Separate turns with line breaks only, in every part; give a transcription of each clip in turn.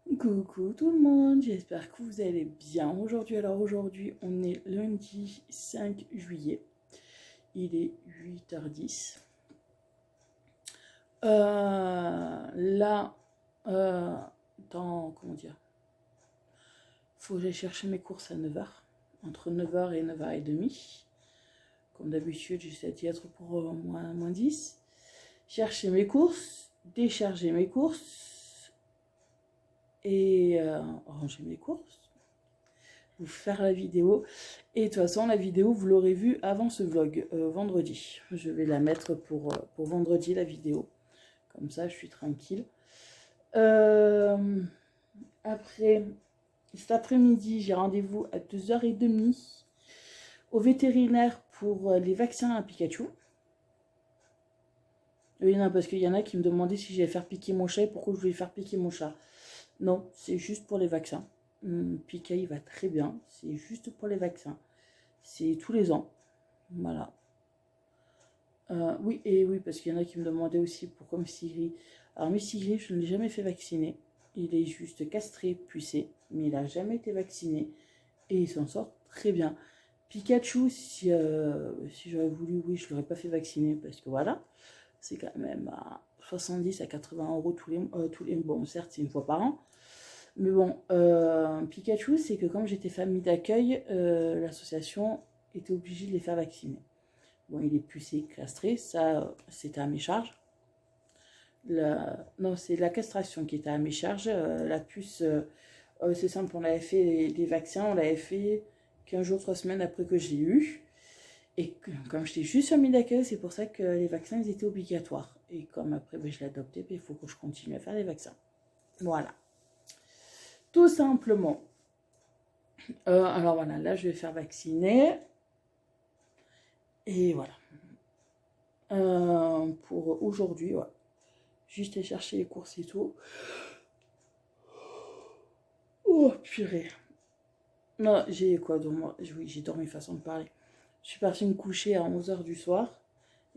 Coucou tout le monde, j'espère que vous allez bien aujourd'hui, on est lundi 5 juillet. Il est 8h10. Là, comment dire, faut que j'aille chercher mes courses à 9h, entre 9h et 9h30. Comme d'habitude, j'essaie d'y être pour moins 10. Chercher mes courses, décharger mes courses et ranger mes courses. Vous faire la vidéo. Et de toute façon, la vidéo, vous l'aurez vue avant ce vlog, vendredi. Je vais la mettre pour vendredi, la vidéo. Comme ça, je suis tranquille. Après, cet après-midi, j'ai rendez-vous à 2h30 au vétérinaire pour les vaccins à Pikachu. Oui, non, parce qu'il y en a qui me demandaient si j'allais faire piquer mon chat et pourquoi je voulais faire piquer mon chat. Non, c'est juste pour les vaccins. Pika, il va très bien. C'est juste pour les vaccins. C'est tous les ans. Voilà. Oui, et oui, parce qu'il y en a qui me demandaient aussi pourquoi Missigri. Alors, Missigri, je ne l'ai jamais fait vacciner. Il est juste castré, pucé, mais il n'a jamais été vacciné. Et il s'en sort très bien. Pikachu, si j'aurais voulu, oui, je ne l'aurais pas fait vacciner parce que voilà, c'est quand même à 70 à 80 euros tous les. Bon, certes, c'est une fois par an. Mais bon, Pikachu, c'est que comme j'étais famille d'accueil, l'association était obligée de les faire vacciner. Bon, il est pucé, castré, ça, c'était à mes charges. Non, c'est la castration qui était à mes charges. La puce, c'est simple, on avait fait les vaccins, on l'avait fait 15 jours, 3 semaines après que j'ai eu. Et comme j'étais juste famille d'accueil, c'est pour ça que les vaccins, ils étaient obligatoires. Et comme après, je l'ai adopté, il faut que je continue à faire les vaccins. Voilà. Tout simplement. Alors voilà, là, je vais faire vacciner. Et voilà. Pour aujourd'hui, ouais. Juste aller chercher les courses et tout. Oh, purée. Non, j'ai quoi dormir? Oui, j'ai dormi, façon de parler. Je suis partie me coucher à 11h du soir.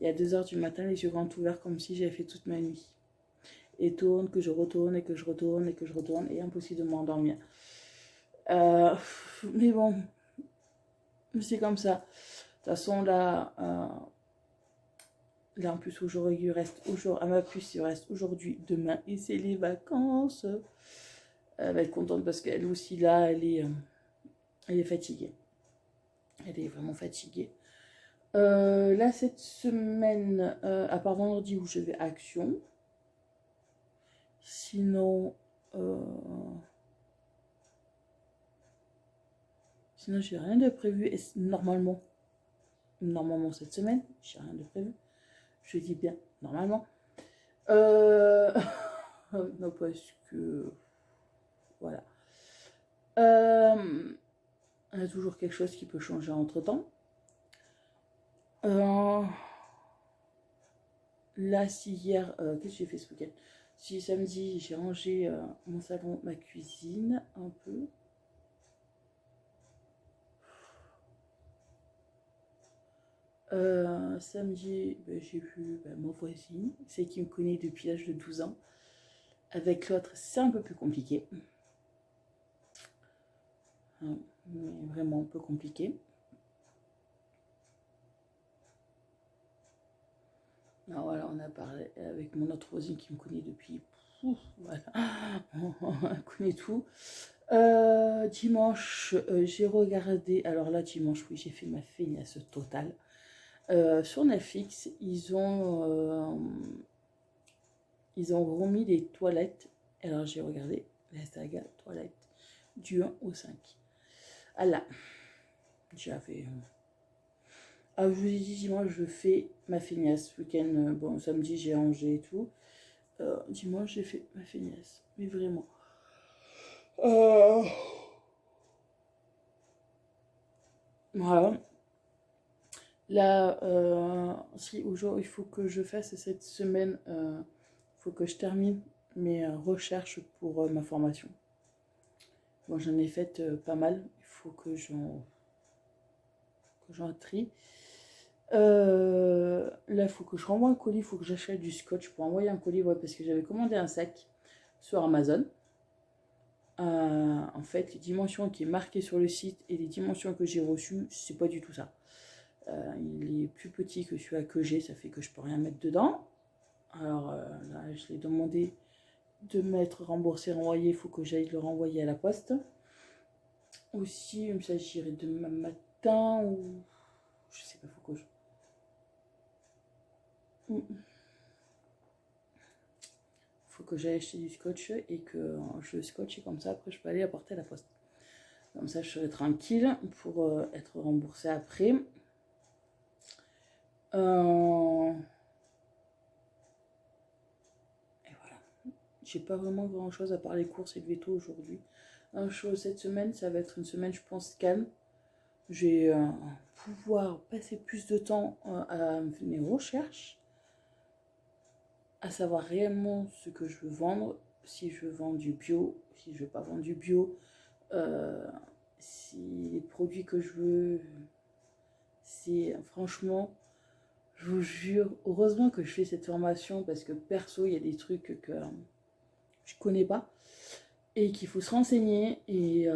Et à 2h du matin, les yeux grands ouverts comme si j'avais fait toute ma nuit. Et tourne, que je retourne, et que je retourne, et que je retourne. Et impossible de m'endormir. Mais bon, c'est comme ça. De toute façon, là, en plus, aujourd'hui, il reste à ma puce, il reste aujourd'hui, demain, et c'est les vacances. Elle va être contente parce qu'elle aussi, là, elle est fatiguée. Elle est vraiment fatiguée. Là, cette semaine, à part vendredi où je vais à Action, sinon, j'ai rien de prévu. Et normalement, cette semaine, j'ai rien de prévu. Je dis bien, normalement. Non, parce que, voilà. Il y a toujours quelque chose qui peut changer entre-temps. Là, si hier, qu'est-ce que j'ai fait ce week-end? Si samedi, j'ai rangé mon salon, ma cuisine, un peu. Samedi, j'ai vu ma voisine, celle qui me connaît depuis l'âge de 12 ans. Avec l'autre, c'est un peu plus compliqué. Hein, mais vraiment un peu compliqué. Alors voilà, on a parlé avec mon autre voisine qui me connaît depuis. Voilà, on connaît tout. Dimanche, j'ai regardé. Alors là, dimanche, oui, j'ai fait ma feignasse totale. Sur Netflix, ils ont remis les toilettes. Alors j'ai regardé la saga toilettes du 1 au 5. Ah là, j'avais. Ah, je vous ai dit, dimanche, je fais ma feignasse. Ce week-end, bon, samedi, j'ai rangé et tout. Dimanche, j'ai fait ma feignasse. Mais vraiment. Voilà. Là, si aujourd'hui, il faut que je fasse cette semaine, il faut que je termine mes recherches pour ma formation. Bon, j'en ai fait pas mal. Il faut que j'en trie. Là, il faut que je renvoie un colis. Il faut que j'achète du scotch pour envoyer un colis. Ouais, parce que j'avais commandé un sac sur Amazon. En fait, les dimensions qui est marquées sur le site et les dimensions que j'ai reçues, c'est pas du tout ça. Il est plus petit que celui que j'ai, ça fait que je peux rien mettre dedans. Alors là, je l'ai demandé de m'être remboursé, renvoyé, il faut que j'aille le renvoyer à la poste. Aussi, il s'agirait de demain matin ou je sais pas, faut que je... Faut que j'aille acheter du scotch et que je scotche et comme ça après je peux aller apporter à la poste. Comme ça je serai tranquille pour être remboursée après. Et voilà. J'ai pas vraiment grand chose à part les courses et le veto aujourd'hui. Cette semaine, ça va être une semaine, je pense, calme. Je vais pouvoir passer plus de temps à mes recherches, à savoir réellement ce que je veux vendre, si je veux vendre du bio, si je veux pas vendre du bio, si les produits que je veux, c'est franchement, je vous jure, heureusement que je fais cette formation parce que perso, il y a des trucs que je connais pas et qu'il faut se renseigner et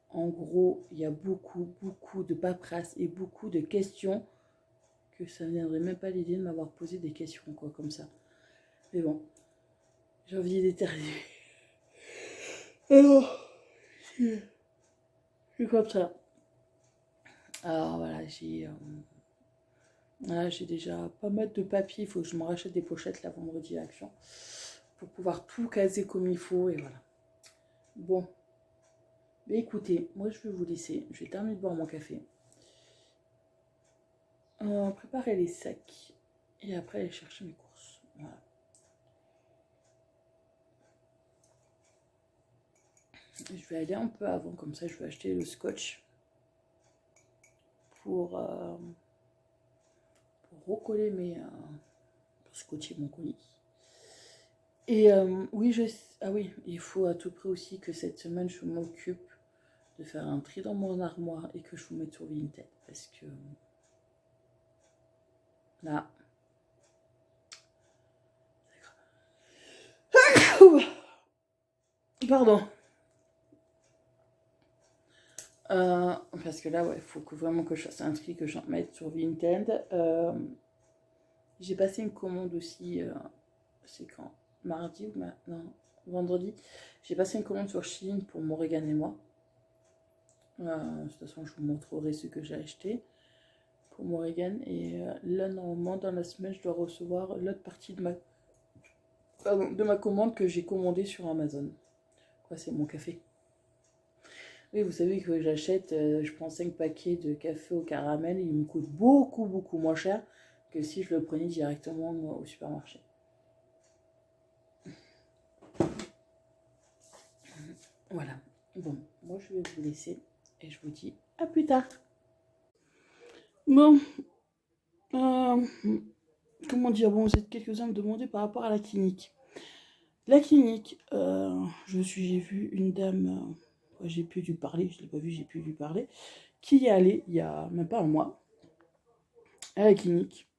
en gros, il y a beaucoup de paperasse et beaucoup de questions que ça ne viendrait même pas l'idée de m'avoir posé des questions quoi comme ça. Mais bon, j'ai envie d'éternuer. Alors, c'est comme ça. Alors voilà, j'ai déjà pas mal de papier. Il faut que je me rachète des pochettes la vendredi à Action pour pouvoir tout caser comme il faut et voilà. Bon, mais écoutez, moi je vais vous laisser. Je vais terminer de boire mon café. Préparer les sacs et après aller chercher mes courses. Voilà. Je vais aller un peu avant, comme ça je vais acheter le scotch pour recoller pour scotcher mon colis. Et oui, ah oui, il faut à tout prix aussi que cette semaine je m'occupe de faire un tri dans mon armoire et que je vous mette sur Vinted parce que là, pardon. Parce que là, ouais, il faut vraiment que je fasse un tri, que j'en mette sur Vinted. J'ai passé une commande aussi, c'est quand mardi ou non, vendredi. J'ai passé une commande sur Shein pour Morrigan et moi. De toute façon, je vous montrerai ce que j'ai acheté pour Morrigan. Et là, normalement, dans la semaine, je dois recevoir l'autre partie de ma commande que j'ai commandée sur Amazon. Quoi, c'est mon café. Oui, vous savez que j'achète, je prends 5 paquets de café au caramel. Il me coûte beaucoup moins cher que si je le prenais directement au supermarché. Voilà. Bon, moi je vais vous laisser et je vous dis à plus tard. Bon, comment dire, bon, vous êtes quelques-uns à me demander par rapport à la clinique. La clinique, j'ai vu une dame, j'ai pu lui parler, je ne l'ai pas vu, j'ai pu lui parler, qui y est allée il y a même pas un mois à la clinique.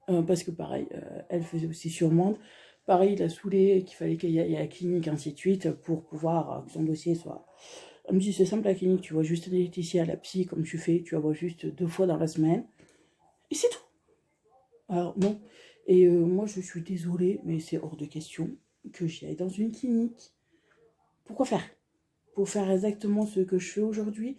Parce que pareil, elle faisait aussi sur Mende. Pareil, il a saoulé qu'il fallait qu'il y ait à la clinique, ainsi de suite, pour pouvoir que son dossier soit... Elle me dit, c'est simple la clinique, tu vois juste les diététiciens à la psy, comme tu fais, tu la vois juste 2 fois dans la semaine. Et c'est tout. Alors non. Et moi, je suis désolée, mais c'est hors de question que j'y aille dans une clinique. Pourquoi faire? Pour faire exactement ce que je fais aujourd'hui.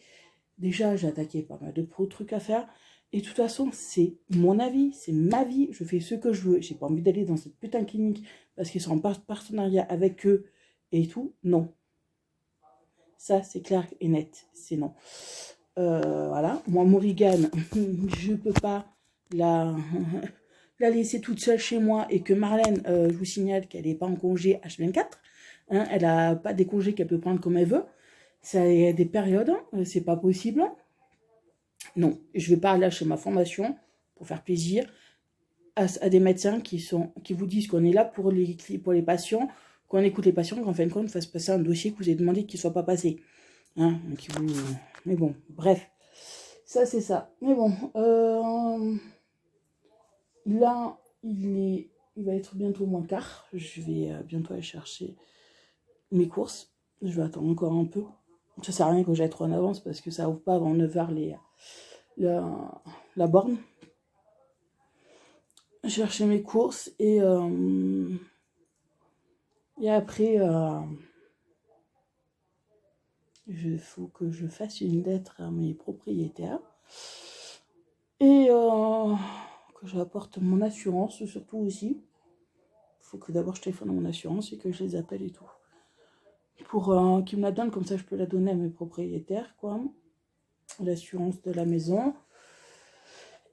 Déjà, j'ai attaqué pas mal de trucs à faire. Et de toute façon, c'est mon avis, c'est ma vie, je fais ce que je veux. J'ai pas envie d'aller dans cette putain de clinique parce qu'ils sont en partenariat avec eux et tout. Non. Ça, c'est clair et net, c'est non. Voilà. Moi, Morrigan, je peux pas la laisser toute seule chez moi et que Marlène, je vous signale qu'elle n'est pas en congé H24. Hein, elle n'a pas des congés qu'elle peut prendre comme elle veut. Ça y a des périodes, c'est pas possible. Non, je vais pas lâcher ma formation pour faire plaisir à des médecins qui vous disent qu'on est là pour les patients, qu'on écoute les patients, qu'en fin de compte, on fasse passer un dossier que vous avez demandé qu'il ne soit pas passé. Hein, mais bon, bref. Ça, c'est ça. Mais bon, là, il va être bientôt moins quart. Je vais bientôt aller chercher mes courses. Je vais attendre encore un peu. Ça sert à rien que j'aille trop en avance parce que ça ouvre pas avant 9h la borne. Je cherchais mes courses et après, il faut que je fasse une lettre à mes propriétaires et que j'apporte mon assurance surtout aussi. Il faut que d'abord je téléphone à mon assurance et que je les appelle et tout. Pour qu'ils me la donnent, comme ça je peux la donner à mes propriétaires, quoi. L'assurance de la maison.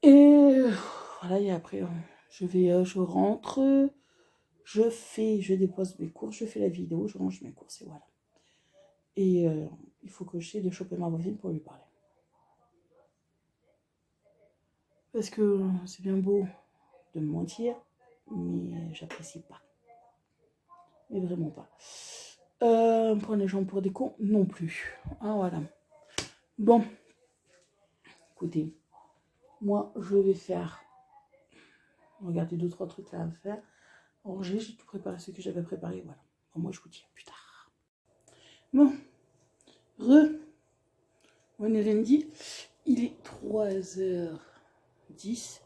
Et voilà, et après, je rentre, je dépose mes courses, je fais la vidéo, je range mes courses et voilà. Et il faut que j'essaie de choper ma voisine pour lui parler. Parce que c'est bien beau de me mentir, mais j'apprécie pas. Mais vraiment pas. Prendre les gens pour des cons, non plus. Ah voilà. Bon. Écoutez, moi je vais faire. Regardez 2-3 trucs là à faire. Ranger, j'ai tout préparé ce que j'avais préparé. Voilà. Bon, moi je vous dis à plus tard. Bon. On est lundi. Il est 3h10.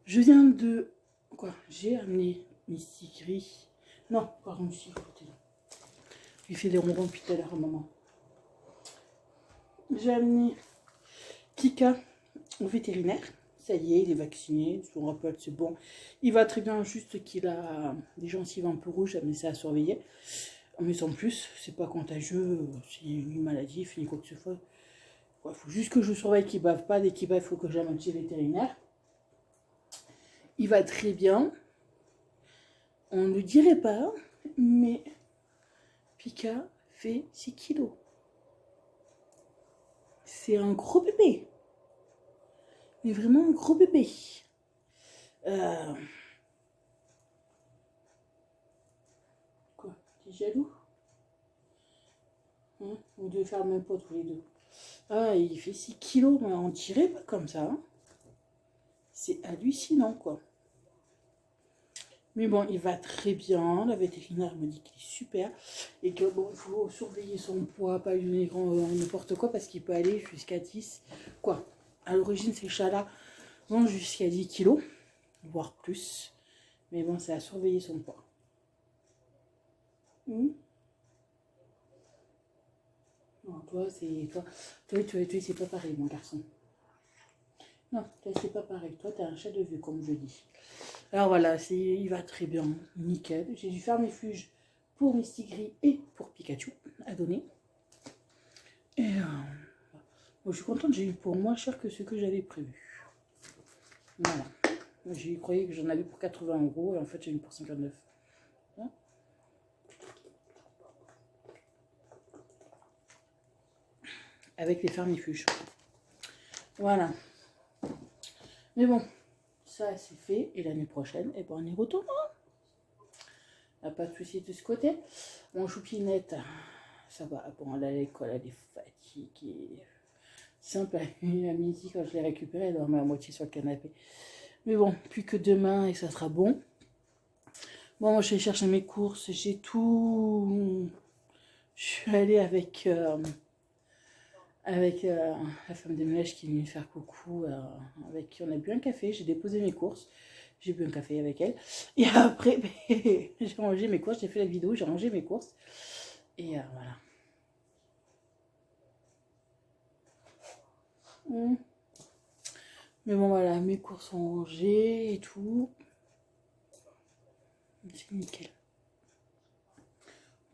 Je viens de. Quoi? J'ai amené Misty Gris. Non, pardon, si, écoutez. J'ai fait des ronrons depuis tout à l'heure à maman. J'ai amené Kika au vétérinaire. Ça y est, il est vacciné. Son rappel, c'est bon. Il va très bien, juste qu'il a des gencives un peu rouges, mais ça à surveiller. Mais sans plus, c'est pas contagieux, c'est une maladie, ni quoi que ce soit. Il faut juste que je surveille qu'il ne bave pas. Dès qu'il bave, il faut que j'amène chez le vétérinaire. Il va très bien. On ne le dirait pas, mais Pika fait 6 kilos. C'est un gros bébé. Mais vraiment un gros bébé. Quoi? T'es jaloux? Hein? On devait faire le même poids tous les deux. Ah, il fait 6 kilos, mais on dirait pas comme ça. Hein. C'est hallucinant, quoi. Mais bon, il va très bien. La vétérinaire me dit qu'il est super. Et que bon, il faut surveiller son poids, pas lui donner n'importe quoi, parce qu'il peut aller jusqu'à 10. Quoi? À l'origine, ces chats-là vont jusqu'à 10 kilos, voire plus. Mais bon, c'est à surveiller son poids. Non, toi, c'est. Toi, c'est pas pareil, mon garçon. Non, toi, c'est pas pareil. Toi, t'as un chat de vue, comme je dis. Alors voilà, il va très bien, nickel. J'ai dû faire mes fuges pour Misty Gris et pour Pikachu à donner. Et bon, je suis contente, j'ai eu pour moins cher que ce que j'avais prévu. Voilà. J'ai croyais que j'en avais pour 80 € et en fait j'ai eu pour 59. Hein, avec les fermifuges. Voilà. Mais bon, ça c'est fait. Et l'année prochaine, eh ben, on y retournera. Pas de soucis de ce côté. Mon choupinette, ça va. Bon, elle est à l'école, elle est fatiguée. Simple, à midi, quand je l'ai récupérée, elle dormait à moitié sur le canapé. Mais bon, plus que demain et ça sera bon. Bon, moi, je vais chercher mes courses. J'ai tout. Je suis allée avec la femme des ménages qui est venue faire coucou, avec qui on a bu un café. J'ai déposé mes courses. J'ai bu un café avec elle. Et après, j'ai rangé mes courses. J'ai fait la vidéo, j'ai rangé mes courses. Et voilà. Mais bon, voilà, mes courses sont rangées et tout. C'est nickel.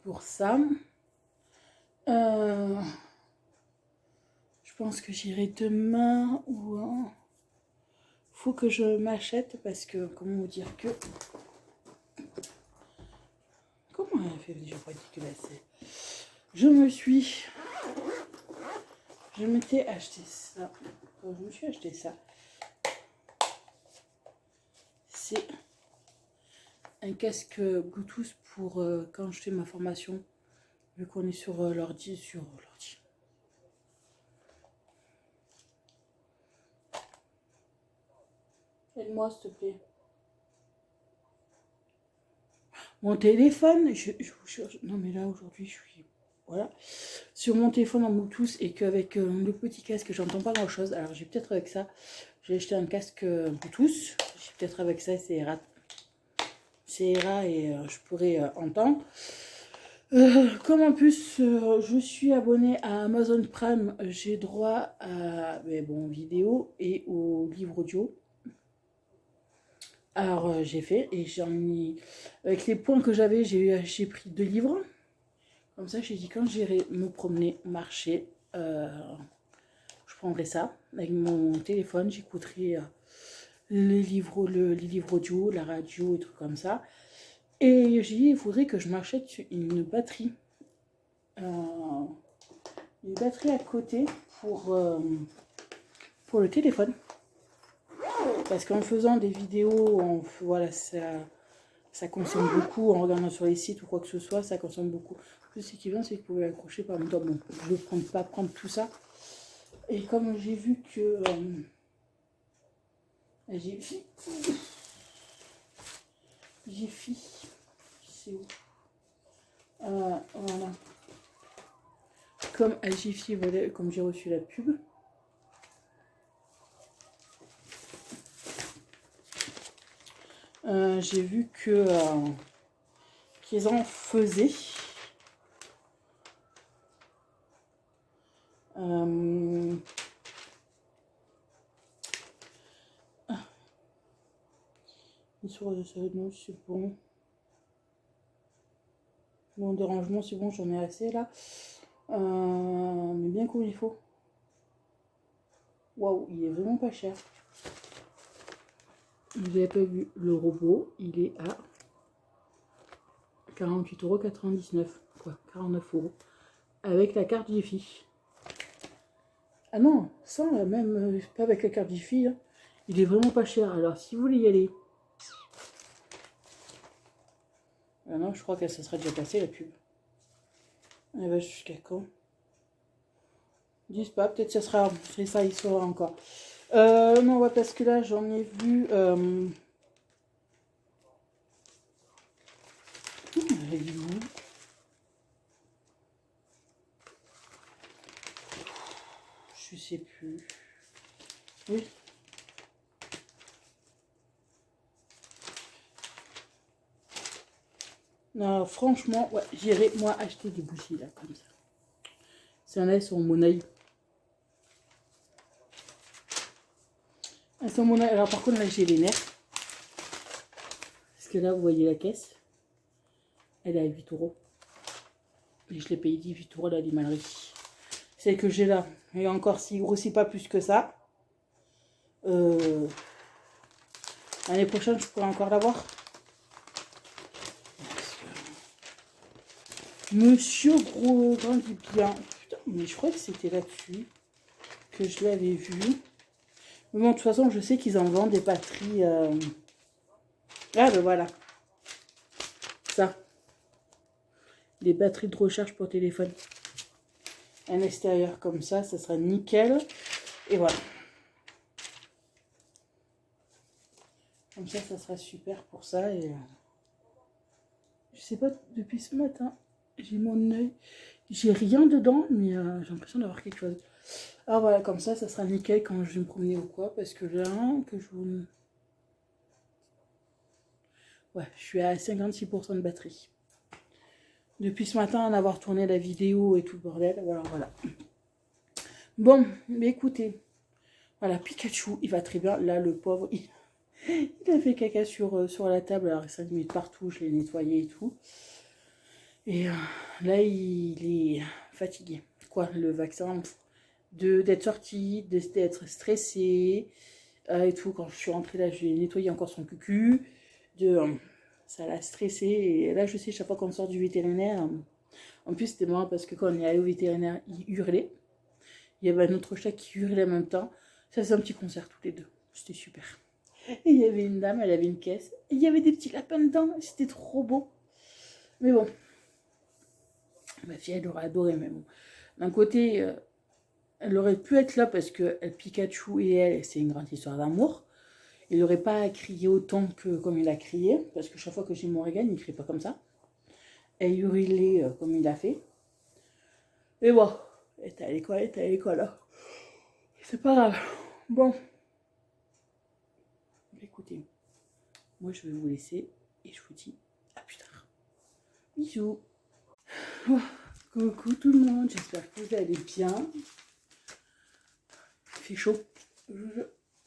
Pour ça, je pense que j'irai demain ou faut que je m'achète parce que, comment vous dire que... Comment elle fait déjà pas dégueulasse? Je m'étais acheté ça. Quand je me suis acheté ça, c'est un casque Bluetooth pour quand je fais ma formation, vu qu'on est sur l'ordi, Aide-moi, s'il te plaît. Mon téléphone, non mais là aujourd'hui, je suis voilà. Sur mon téléphone en Bluetooth et qu'avec le petit casque, j'entends pas grand chose. Alors, j'ai peut-être avec ça, j'ai acheté un casque Bluetooth. J'ai peut-être avec ça, ça ira et je pourrai entendre. Comme en plus je suis abonnée à Amazon Prime, j'ai droit à vidéo et au livre audio. Alors j'ai fait et j'en ai avec les points que j'avais, j'ai pris 2 livres. Comme ça j'ai dit quand j'irai me promener, marcher, je prendrai ça avec mon téléphone, j'écouterai les livres audio, la radio et tout comme ça. Et j'ai dit il faudrait que je m'achète une batterie à côté pour le téléphone. Parce qu'en faisant des vidéos, voilà, ça consomme beaucoup. En regardant sur les sites ou quoi que ce soit, ça consomme beaucoup. Plus ce qui vient, c'est que vous pouvez accrocher par exemple. Bon, je ne vais pas prendre tout ça. Et comme j'ai vu que... c'est où voilà. Comme à Jiffy, voilà, comme j'ai reçu la pub. J'ai vu que qu'ils en faisaient. Sur de ça, non, c'est bon. Bon, dérangement, c'est bon, j'en ai assez là. Mais bien comme il faut. Waouh, il est vraiment pas cher. Vous n'avez pas vu le robot, il est à 48,99 €. Quoi, 49 €. Avec la carte Jiffy. Ah non, sans même pas avec la carte Jiffy. Hein. Il est vraiment pas cher. Alors si vous voulez y aller. Ah non, je crois que ça sera déjà passé la pub. Elle va jusqu'à quand? Ils disent pas, peut-être ça sera. Ça, il sera encore. Non, ouais, parce que là, j'en ai vu. Elle est où? Je sais plus. Oui. Non, franchement, ouais, j'irai moi acheter des bougies là, comme ça. C'est un elles sont mon œil. Elles sont mon œil. Alors par contre là j'ai les nerfs. Parce que là vous voyez la caisse. Elle est à 8 €. Et je l'ai payé 18 € à la limanerie. Celle que j'ai là. Et encore s'il grossit pas plus que ça. L'année prochaine je pourrais encore l'avoir. Monsieur Gros grandit bien. Putain, mais je crois que c'était là-dessus que je l'avais vu. Mais bon, de toute façon, je sais qu'ils en vendent des batteries. Ah, ben voilà. Ça. Des batteries de recharge pour téléphone. Un extérieur comme ça sera nickel. Et voilà. Comme ça sera super pour ça. Et je sais pas, depuis ce matin, j'ai mon œil. J'ai rien dedans, mais j'ai l'impression d'avoir quelque chose. Alors voilà, comme ça sera nickel quand je vais me promener ou quoi. Parce que là, que je vous... Ouais, je suis à 56% de batterie. Depuis ce matin, en avoir tourné la vidéo et tout le bordel. Voilà. Bon, mais écoutez. Voilà, Pikachu, il va très bien. Là, le pauvre, il a fait caca sur la table. Alors, ça s'est mis partout. Je l'ai nettoyé et tout. Et là, il est fatigué. Quoi, le vaccin, d'être sorti, d'être stressé et tout. Quand je suis rentrée là, j'ai nettoyé encore son cucu. Ça l'a stressé. Et là, je sais, chaque fois qu'on sort du vétérinaire, en plus, c'était marrant parce que quand on est allé au vétérinaire, il hurlait. Il y avait un autre chat qui hurlait en même temps. Ça faisait un petit concert tous les deux. C'était super. Et il y avait une dame, elle avait une caisse. Et il y avait des petits lapins dedans. C'était trop beau. Mais bon. Ma fille, elle aurait adoré. Mais bon. D'un côté, elle aurait pu être là parce que Pikachu et elle, c'est une grande histoire d'amour. Il n'aurait pas crié autant que comme il a crié. Parce que chaque fois que j'ai mon Morrigan, il ne crie pas comme ça. Et hurler comme il a fait. Et bon, elle était à l'école, hein. C'est pas grave. Bon, écoutez, moi je vais vous laisser et je vous dis à plus tard. Bisous. Oh, coucou tout le monde, j'espère que vous allez bien. Il fait chaud.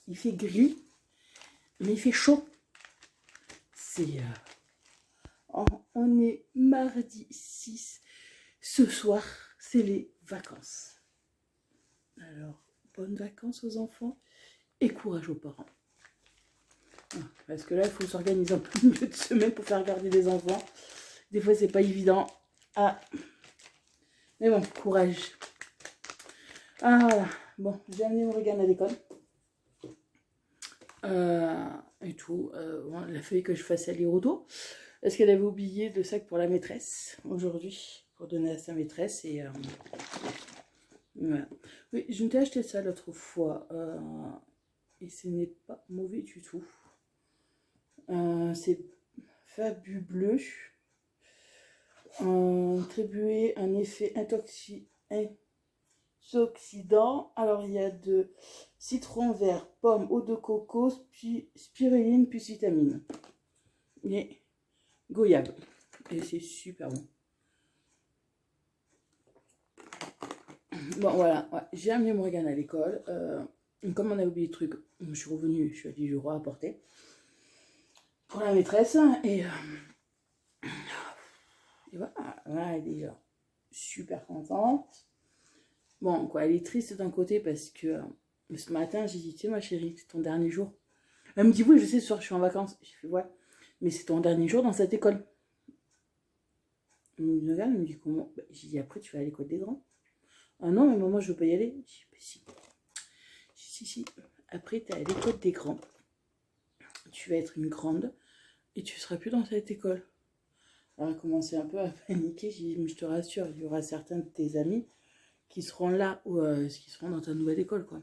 Il fait gris, mais il fait chaud. C'est... on est mardi 6. Ce soir, c'est les vacances. Alors, bonnes vacances aux enfants et courage aux parents. Parce que là, il faut s'organiser en plein milieu de semaine pour faire garder les enfants. Des fois, c'est pas évident. Ah. Mais bon, courage. Ah, voilà. Bon, j'ai amené Morgane à l'école. Et tout. Bon, il a fallu que je fasse aller au dos. Parce qu'elle avait oublié le sac pour la maîtresse aujourd'hui. Pour donner à sa maîtresse. Et voilà. Oui, je m'étais acheté ça l'autre fois. Et ce n'est pas mauvais du tout. C'est fabuleux. Attribuer un effet antioxydant. Alors, il y a de citron vert, pomme, eau de coco, spiruline, plus vitamine. Et goyave. Et c'est super bon. Bon, voilà. Ouais, j'ai amené Morgane à l'école. Comme on a oublié le truc, je suis revenue. Je suis allée du roi apporter pour la maîtresse. Et voilà, elle est super contente. Bon, quoi, elle est triste d'un côté parce que ce matin, j'ai dit, tu sais, ma chérie, c'est ton dernier jour. Elle me dit, oui, je sais, ce soir, je suis en vacances. J'ai fait, ouais, mais c'est ton dernier jour dans cette école. Elle me regarde, elle me dit, comment? J'ai dit, après, tu vas à l'école des grands. Ah non, mais maman, je veux pas y aller. J'ai dit, bah, si. Si. Après, tu es à l'école des grands. Tu vas être une grande et tu seras plus dans cette école. Alors, elle a commencé un peu à paniquer. J'ai dit, mais je te rassure, il y aura certains de tes amis qui seront là ou qui seront dans ta nouvelle école, quoi.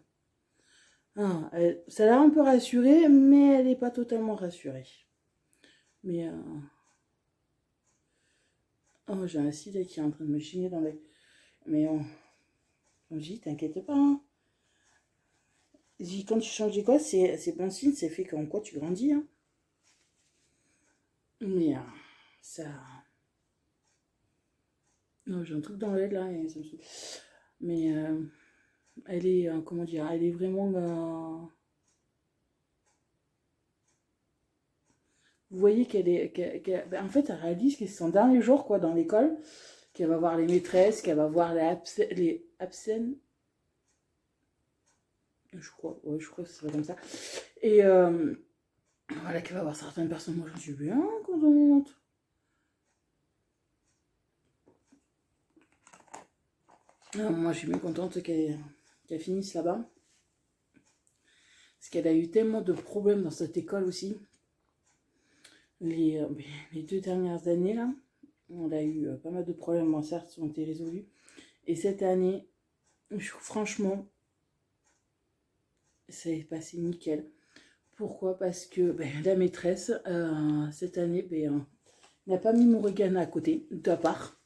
Ah, ça l'a un peu rassurée, mais elle n'est pas totalement rassurée. Mais oh, j'ai un cil qui est en train de me chigner dans l'œil. Mais je dis, t'inquiète pas. Hein. Je dis, quand tu changes d'école, c'est bon signe, c'est fait qu'en quoi tu grandis. Hein. Mais ça. Non, j'ai un truc dans l'œil là et ça me saoule. Mais elle est, comment dire, elle est vraiment. Vous voyez qu'elle est. En fait, elle réalise que c'est son dernier jour quoi, dans l'école, qu'elle va voir les maîtresses, qu'elle va voir les absents. Je crois que c'est comme ça. Et voilà, qu'elle va voir certaines personnes. Moi, je suis bien contente. Non, moi, je suis bien contente qu'elle finisse là-bas. Parce qu'elle a eu tellement de problèmes dans cette école aussi. Les 2 dernières années, là, on a eu pas mal de problèmes. Bon, certes, ont été résolus. Et cette année, franchement, ça est passé nickel. Pourquoi? Parce que la maîtresse, cette année, n'a pas mis Morgane à côté, de part.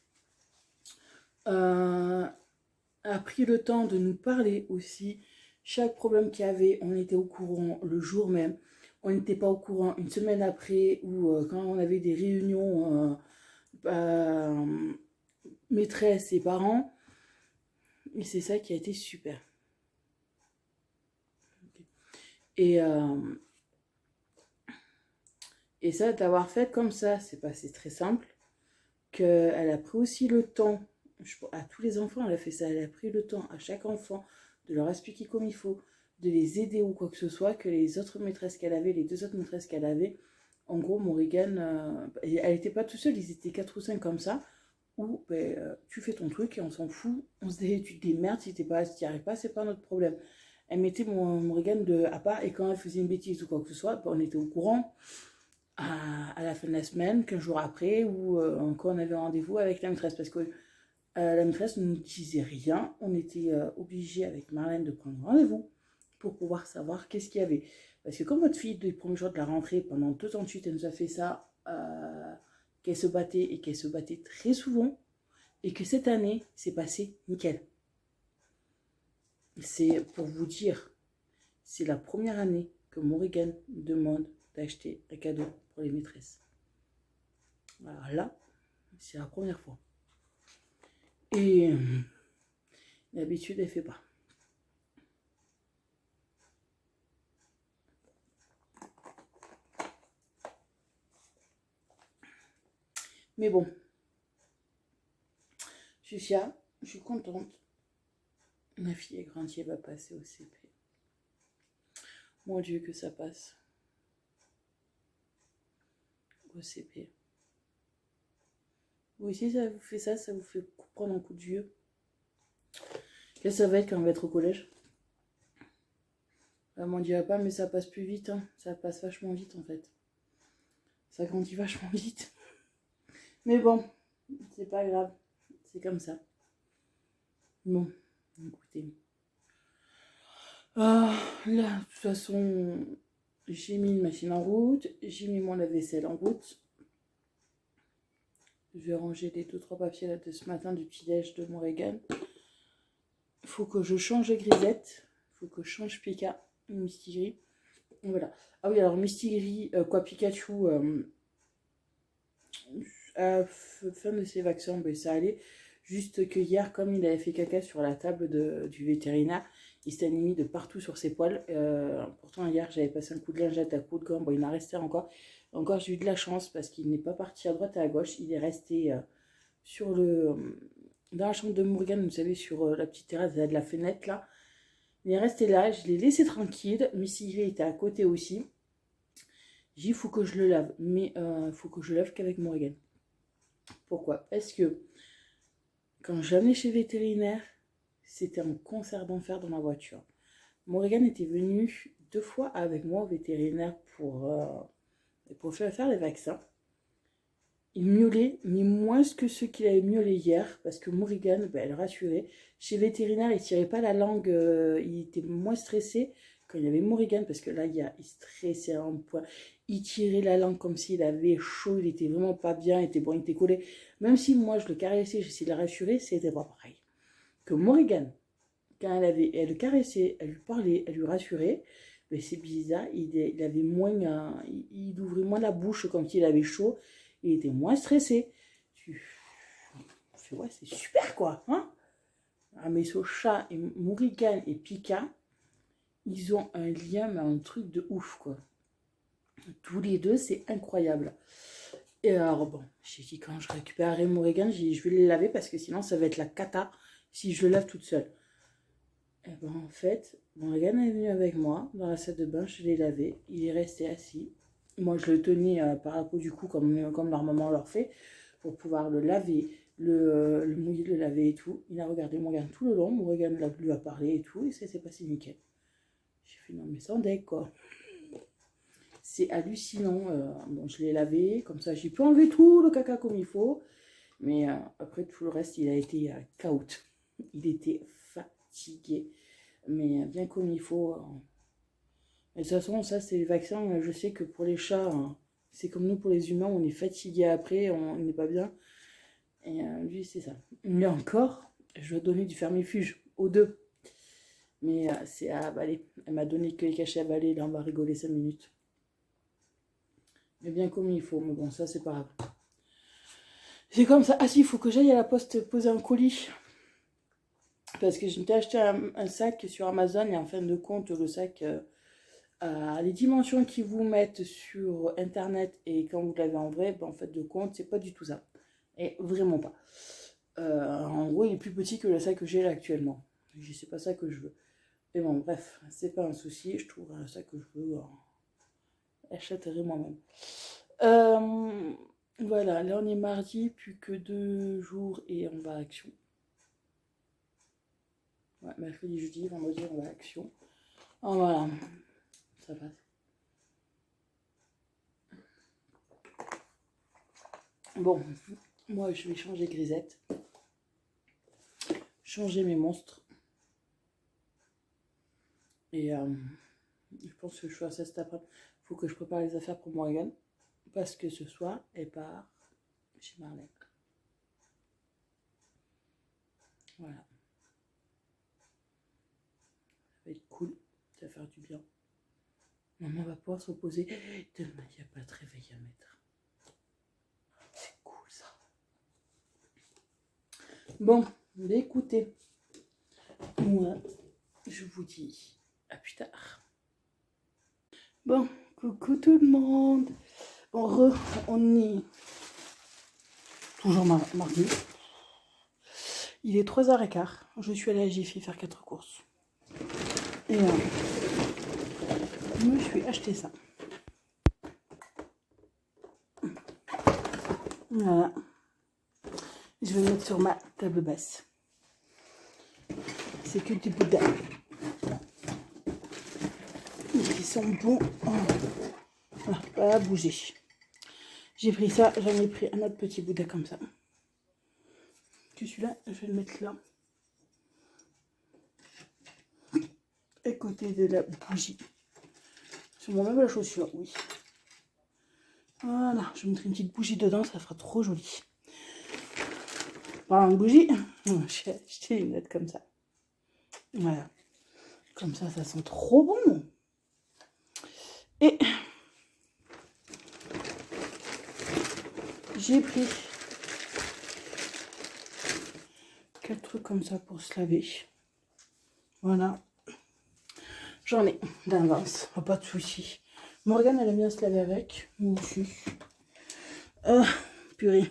A pris le temps de nous parler aussi. Chaque problème qu'il y avait, on était au courant le jour même. On n'était pas au courant une semaine après ou quand on avait des réunions maîtresse et parents. Et c'est ça qui a été super. Et ça, d'avoir fait comme ça, c'est passé très simple. Qu'elle a pris aussi le temps, à tous les enfants, elle a fait ça, elle a pris le temps à chaque enfant de leur expliquer comme il faut, de les aider ou quoi que ce soit, que les autres maîtresses qu'elle avait, les 2 autres maîtresses qu'elle avait, en gros, Morgane, elle n'était pas tout seule, ils étaient 4 ou 5 comme ça, où tu fais ton truc et on s'en fout, on se dit, tu te démerdes, si tu n'y arrives pas, c'est pas notre problème. Elle mettait Morgane à part et quand elle faisait une bêtise ou quoi que ce soit, on était au courant à la fin de la semaine, 15 jours après, ou quand on avait rendez-vous avec la maîtresse, parce que la maîtresse ne nous disait rien, on était obligé avec Marlène de prendre rendez-vous pour pouvoir savoir qu'est-ce qu'il y avait. Parce que comme votre fille, du premier jour de la rentrée, pendant 2 ans de suite, elle nous a fait ça, qu'elle se battait et qu'elle se battait très souvent, Et que cette année, c'est passé nickel. C'est pour vous dire, c'est la première année que Morrigan demande d'acheter un cadeau pour les maîtresses. Alors là, c'est la première fois. Et d'habitude, elle ne fait pas. Mais bon, je suis fière, je suis contente. Ma fille est grandie, elle va passer au CP. Mon Dieu, que ça passe. Au CP. Vous aussi, ça vous fait ça vous fait prendre un coup de vieux. Qu'est-ce que ça va être quand on va être au collège? M'en dirait pas, mais ça passe plus vite. Hein. Ça passe vachement vite, en fait. Ça grandit vachement vite. Mais bon, c'est pas grave. C'est comme ça. Bon, écoutez. Là, de toute façon, j'ai mis une machine en route. J'ai mis mon lave-vaisselle en route. Je vais ranger les 2-3 papiers là de ce matin du petit-déj de Morrigan. Il faut que je change Grisette. Il faut que je change Pika, Mistigris. Voilà. Ah oui, alors Mistigris, Pikachu, fin de ses vaccins, ben, ça allait. Juste que hier, comme il avait fait caca sur la table du vétérinaire, il s'était mis de partout sur ses poils. Pourtant, hier, j'avais passé un coup de lingette à coup de gant. Bon, il en restait encore. Encore, j'ai eu de la chance parce qu'il n'est pas parti à droite et à gauche. Il est resté dans la chambre de Morrigan, vous savez, sur la petite terrasse de la fenêtre, là. Il est resté là. Je l'ai laissé tranquille. Missy était à côté aussi. J'ai dit, il faut que je le lave. Mais il faut que je le lave qu'avec Morrigan. Pourquoi? Parce que quand je l'amenais chez le vétérinaire, c'était un concert d'enfer dans ma voiture. Morrigan était venu 2 fois avec moi au vétérinaire pour faire les vaccins. Il miaulait, mais moins que ceux qu'il avait miaulé hier, parce que Morrigan, ben, elle rassurait. Chez le vétérinaire, il ne tirait pas la langue, il était moins stressé quand il y avait Morrigan, parce que là, il stressait à un point. Il tirait la langue comme s'il avait chaud, il était vraiment pas bien, il était collé. Même si moi, je le caressais, j'essayais de la rassurer, c'était pas pareil. Que Morrigan, quand elle le caressait, elle lui parlait, elle lui rassurait, mais c'est bizarre, il avait moins, il ouvrait moins la bouche comme s'il avait chaud, il était moins stressé. On fait, ouais, c'est super quoi, hein? Ah, mais ce chat, et Morrigan et Pika, ils ont un lien, mais un truc de ouf quoi. Tous les deux, c'est incroyable. Et alors bon, j'ai dit quand je récupérerai Morrigan, j'ai dit je vais les laver parce que sinon ça va être la cata si je le lave toute seule. Et ben en fait, Morrigan est venu avec moi dans la salle de bain, je l'ai lavé, il est resté assis. Moi je le tenais par la peau du cou comme leur maman leur fait, pour pouvoir le laver, le mouiller, le laver et tout. Il a regardé Morrigan tout le long, Morrigan lui a parlé et tout, et ça s'est passé nickel. J'ai fait non mais sans deck quoi. C'est hallucinant. Bon, je l'ai lavé, comme ça j'ai pu enlever tout le caca comme il faut. Mais après tout le reste, il a été KO. Il était fatigué. Mais bien comme il faut. Et de toute façon, ça c'est les vaccins. Je sais que pour les chats, c'est comme nous pour les humains, on est fatigué après, on n'est pas bien. Et lui, c'est ça. Mais encore, je dois donner du fermifuge aux deux. Mais c'est à avaler. Elle m'a donné que les cachets à avaler. Là, on va rigoler 5 minutes. Mais bien comme il faut. Mais bon, ça, c'est pas grave. C'est comme ça. Ah si, il faut que j'aille à la poste poser un colis. Parce que je m'étais acheté un sac sur Amazon. Et en fin de compte, le sac les dimensions qu'ils vous mettent sur Internet et quand vous l'avez en vrai, ben, en fait de compte, c'est pas du tout ça. Et vraiment pas. En gros, il est plus petit que le sac que j'ai là actuellement. C'est pas ça que je veux. Mais bon, bref, c'est pas un souci. Je trouverai ça que je veux. J'achèterai moi-même. Voilà, là on est mardi, plus que 2 jours et on va à Action. Ouais, mercredi, jeudi, vendredi, on va à Action. Oh, voilà, ça passe. Bon, moi je vais changer Grisette. Changer mes monstres. Et je pense que je ferai ça cet après-midi. Il faut que je prépare les affaires pour Morrigan. Parce que ce soir, elle part chez Marlène. Voilà. Ça va être cool. Ça va faire du bien. Maman va pouvoir se reposer. Demain, il n'y a pas de réveil à mettre. C'est cool ça. Bon, écoutez. Moi, je vous dis à plus tard. Bon, coucou tout le monde. On est toujours mardi. Il est 3h15. Je suis allée à Jiffy faire 4 courses. Et je me suis acheté ça. Voilà. Je vais le mettre sur ma table basse. C'est que du boudin. Ils sont bons. Voilà, pas à bouger. J'ai pris ça, j'en ai pris un autre petit boudin comme ça. Que celui-là, je vais le mettre là. À côté de la bougie. Sur mon même la chaussure, oui. Voilà, je vais mettre une petite bougie dedans, ça fera trop joli. Par une bougie, j'ai acheté une lettre comme ça. Voilà. Comme ça sent trop bon. Et j'ai pris 4 trucs comme ça pour se laver. Voilà. J'en ai d'avance, pas de soucis. Morgane, elle aime bien se laver avec. Moi aussi. Purée.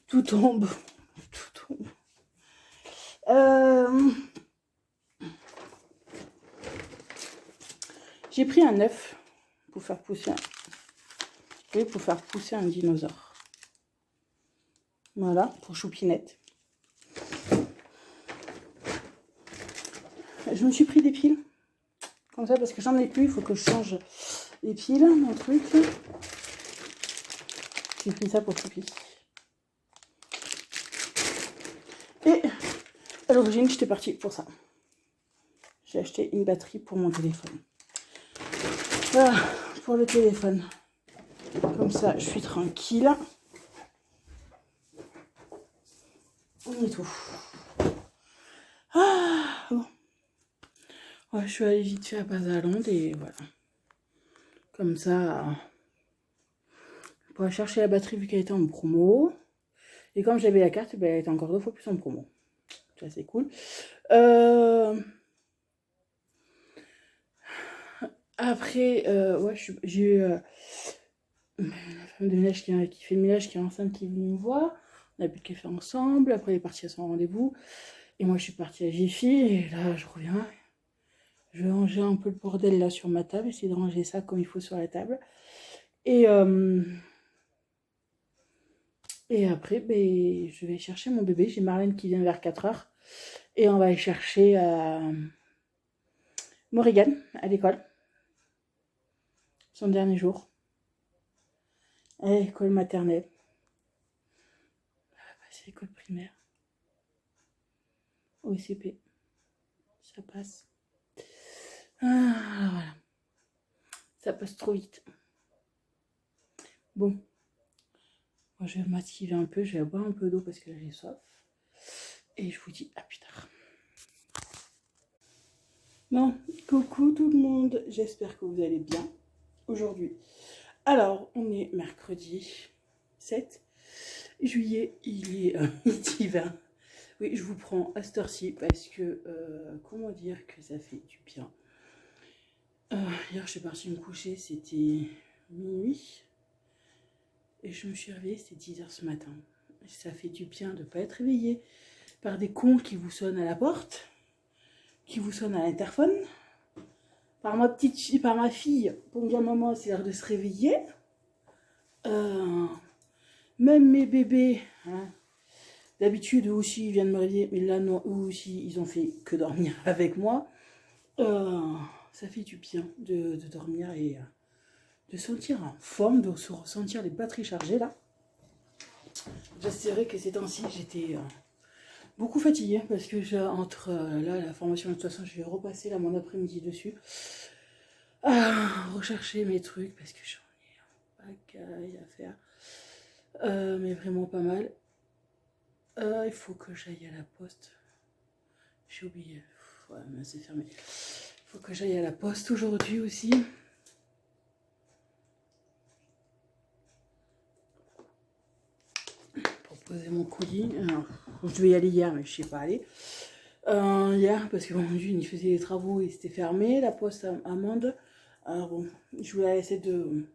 Tout tombe. Tout tombe. J'ai pris un œuf pour faire pousser un dinosaure. Voilà, pour Choupinette. Je me suis pris des piles. Comme ça, parce que j'en ai plus. Il faut que je change les piles, mon truc. J'ai pris ça pour Choupi. Et à l'origine, j'étais partie pour ça. J'ai acheté une batterie pour mon téléphone. Voilà, pour le téléphone. Comme ça, je suis tranquille. Et tout. Ah, bon. Ouais, je suis allée vite fait à Bazalonde et voilà. Comme ça, je pourrais chercher la batterie vu qu'elle était en promo. Et comme j'avais la carte, ben, elle était encore 2 fois plus en promo. Ça, c'est cool. Après, ouais, j'ai eu la femme de ménage qui fait le ménage, qui est enceinte, qui est venue me voir. On a bu le café ensemble. Après, elle est partie à son rendez-vous. Et moi, je suis partie à Jiffy. Et là, je reviens. Je vais ranger un peu le bordel là sur ma table. Essayer de ranger ça comme il faut sur la table. Et après, ben, je vais chercher mon bébé. J'ai Marlène qui vient vers 4h. Et on va aller chercher Morrigan à l'école. Son dernier jour. À l'école maternelle. C'est l'école primaire. Au CP. Ça passe. Ah, voilà. Ça passe trop vite. Bon. Moi, je vais m'activer un peu. Je vais boire un peu d'eau parce que là, j'ai soif. Et je vous dis à plus tard. Bon, coucou tout le monde. J'espère que vous allez bien aujourd'hui. Alors, on est mercredi 7 juillet. Il est midi 20. Oui, je vous prends à cette heure-ci parce que, comment dire que ça fait du bien. Hier, je suis partie me coucher, c'était minuit. Et je me suis réveillée, c'était 10h ce matin. Et ça fait du bien de ne pas être réveillée par des cons qui vous sonnent à la porte, qui vous sonnent à l'interphone, par ma fille, pour me dire maman, c'est l'heure de se réveiller. Même mes bébés, hein, d'habitude, eux aussi, ils viennent me réveiller, mais là, non, eux aussi, ils ont fait que dormir avec moi. Ça fait du bien de dormir et de sentir en forme, de se ressentir les batteries chargées, là. C'est vrai que ces temps-ci, j'étais beaucoup fatiguée, parce que entre là, la formation, de toute façon, je vais repasser là mon après-midi dessus, à rechercher mes trucs, parce que j'en ai un pagaille à faire. Mais vraiment pas mal. Il faut que j'aille à la poste. J'ai oublié. Ouais, mais c'est fermé. Faut que j'aille à la poste aujourd'hui aussi. Pour poser mon colis. Alors, je devais y aller hier, mais je ne sais pas aller. Hier, parce que bon, il faisait des travaux et c'était fermé, la poste à Mende. Alors bon, je voulais essayer de...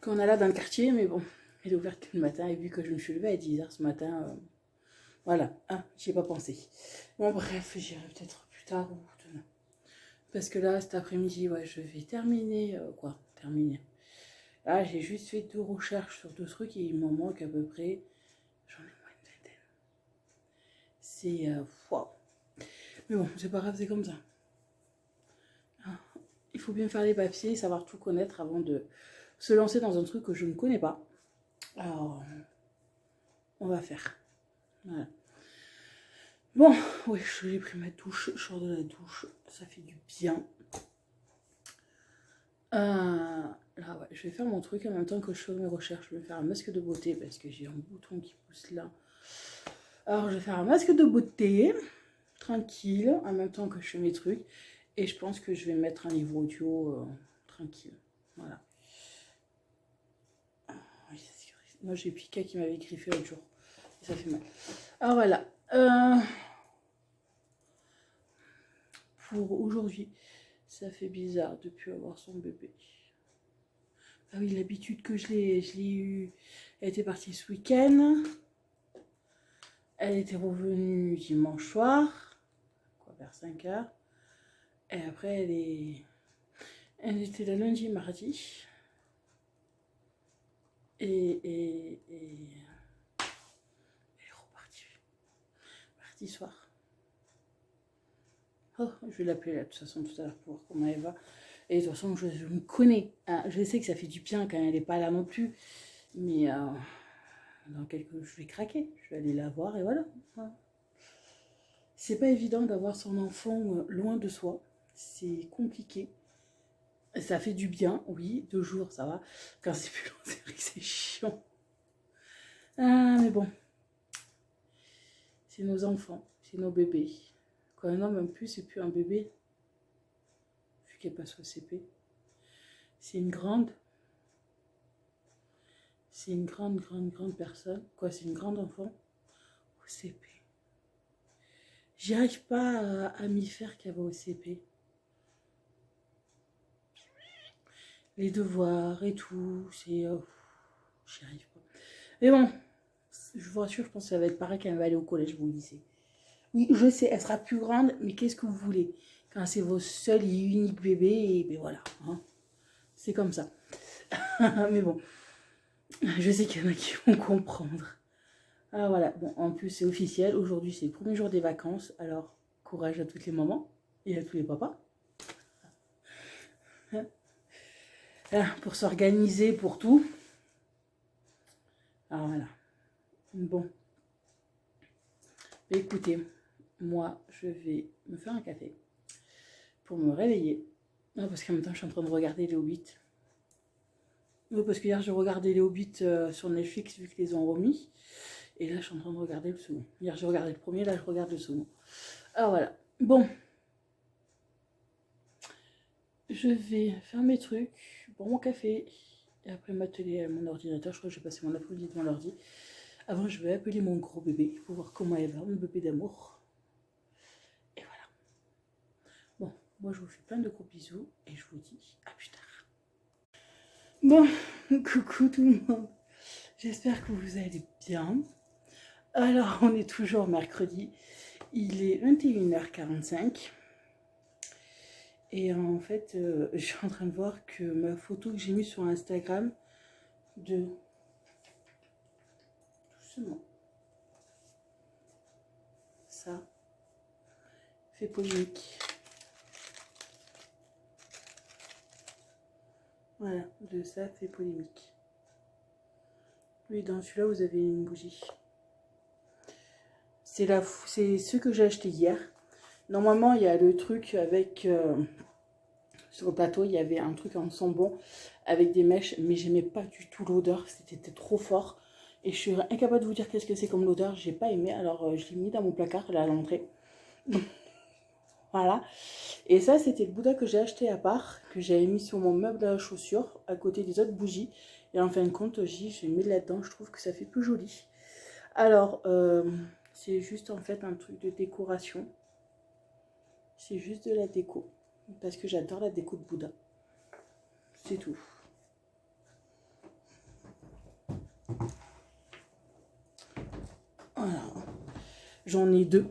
qu'on a là dans le quartier, mais bon, elle est ouverte le matin, et vu que je me suis levée à 10h ce matin, voilà, j'y ai pas pensé. Bon bref, j'irai peut-être plus tard ou demain. Parce que là, cet après-midi, ouais, je vais terminer, terminer. Là, j'ai juste fait 2 recherches sur 2 trucs et il m'en manque à peu près, j'en ai moins une vingtaine. C'est, wow. Mais bon, c'est pas grave, c'est comme ça. Il faut bien faire les papiers, savoir tout connaître avant de se lancer dans un truc que je ne connais pas. Alors, on va faire. Voilà. Bon, oui, j'ai pris ma douche, je sors de la douche, ça fait du bien. Là, ouais, je vais faire mon truc en même temps que je fais mes recherches. Je vais faire un masque de beauté parce que j'ai un bouton qui pousse là. Alors, je vais faire un masque de beauté, tranquille, en même temps que je fais mes trucs. Et je pense que je vais mettre un livre audio tranquille. Voilà. Moi, j'ai Pika qui m'avait griffé l'autre jour. Et ça fait mal. Alors voilà. Pour aujourd'hui, ça fait bizarre de ne plus avoir son bébé. Ah oui, l'habitude que je l'ai eue. Elle était partie ce week-end. Elle était revenue dimanche soir, vers 5h. Et après, elle était là lundi, mardi. Et elle est repartie. Mardi soir. Oh, je vais l'appeler là, de toute façon, tout à l'heure pour voir comment elle va. Et de toute façon, je me connais. Hein. Je sais que ça fait du bien quand elle n'est pas là non plus. Mais je vais craquer. Je vais aller la voir et voilà. C'est pas évident d'avoir son enfant loin de soi. C'est compliqué. Ça fait du bien, oui. 2 jours, ça va. Quand c'est plus long, c'est vrai que c'est chiant. Mais bon. C'est nos enfants. C'est nos bébés. Quand un homme, en plus, c'est plus un bébé. Vu qu'elle passe au CP. C'est une grande. C'est une grande personne. C'est une grande enfant au CP. J'y arrive pas à m'y faire qu'elle va au CP. Les devoirs et tout, c'est... j'y arrive pas. Mais bon, je vous rassure, je pense que ça va être pareil quand elle va aller au collège ou au lycée. Oui, je sais, elle sera plus grande, mais qu'est-ce que vous voulez? Quand c'est vos seuls et uniques bébés, et ben voilà. Hein. C'est comme ça. Mais bon, je sais qu'il y en a qui vont comprendre. Ah voilà, bon, en plus c'est officiel, aujourd'hui c'est le premier jour des vacances, alors courage à toutes les mamans et à tous les papas. Pour s'organiser pour tout. Alors voilà. Bon. Mais écoutez, moi je vais me faire un café pour me réveiller. Non, parce qu'en même temps je suis en train de regarder les Hobbits. Oui, parce que hier j'ai regardé les Hobbits sur Netflix vu qu'ils les ont remis. Et là je suis en train de regarder le second. Hier j'ai regardé le premier, là je regarde le second. Alors voilà. Bon. Je vais faire mes trucs, boire mon café. Et après m'atteler à mon ordinateur. Je crois que je vais passer mon après-midi devant l'ordi. Avant je vais appeler mon gros bébé pour voir comment elle va, mon bébé d'amour. Et voilà. Bon, moi je vous fais plein de gros bisous. Et je vous dis à plus tard. Bon, coucou tout le monde. J'espère que vous allez bien. Alors, on est toujours mercredi. Il est 21h45. Et en fait, je suis en train de voir que ma photo que j'ai mise sur Instagram de... Doucement. Ça fait polémique. Voilà, de ça fait polémique. Oui, dans celui-là, vous avez une bougie. C'est ce que j'ai acheté hier. Normalement, il y a le truc avec... sur le plateau, il y avait un truc en bonbon avec des mèches, mais j'aimais pas du tout l'odeur. C'était trop fort. Et je suis incapable de vous dire qu'est-ce que c'est comme l'odeur. J'ai pas aimé, alors je l'ai mis dans mon placard là à l'entrée. Voilà. Et ça, c'était le Bouddha que j'ai acheté à part, que j'avais mis sur mon meuble à chaussures, à côté des autres bougies. Et en fin de compte, j'ai mis là-dedans, je trouve que ça fait plus joli. Alors, c'est juste en fait un truc de décoration. C'est juste de la déco. Parce que j'adore la déco de Bouddha. C'est tout. Voilà. J'en ai deux.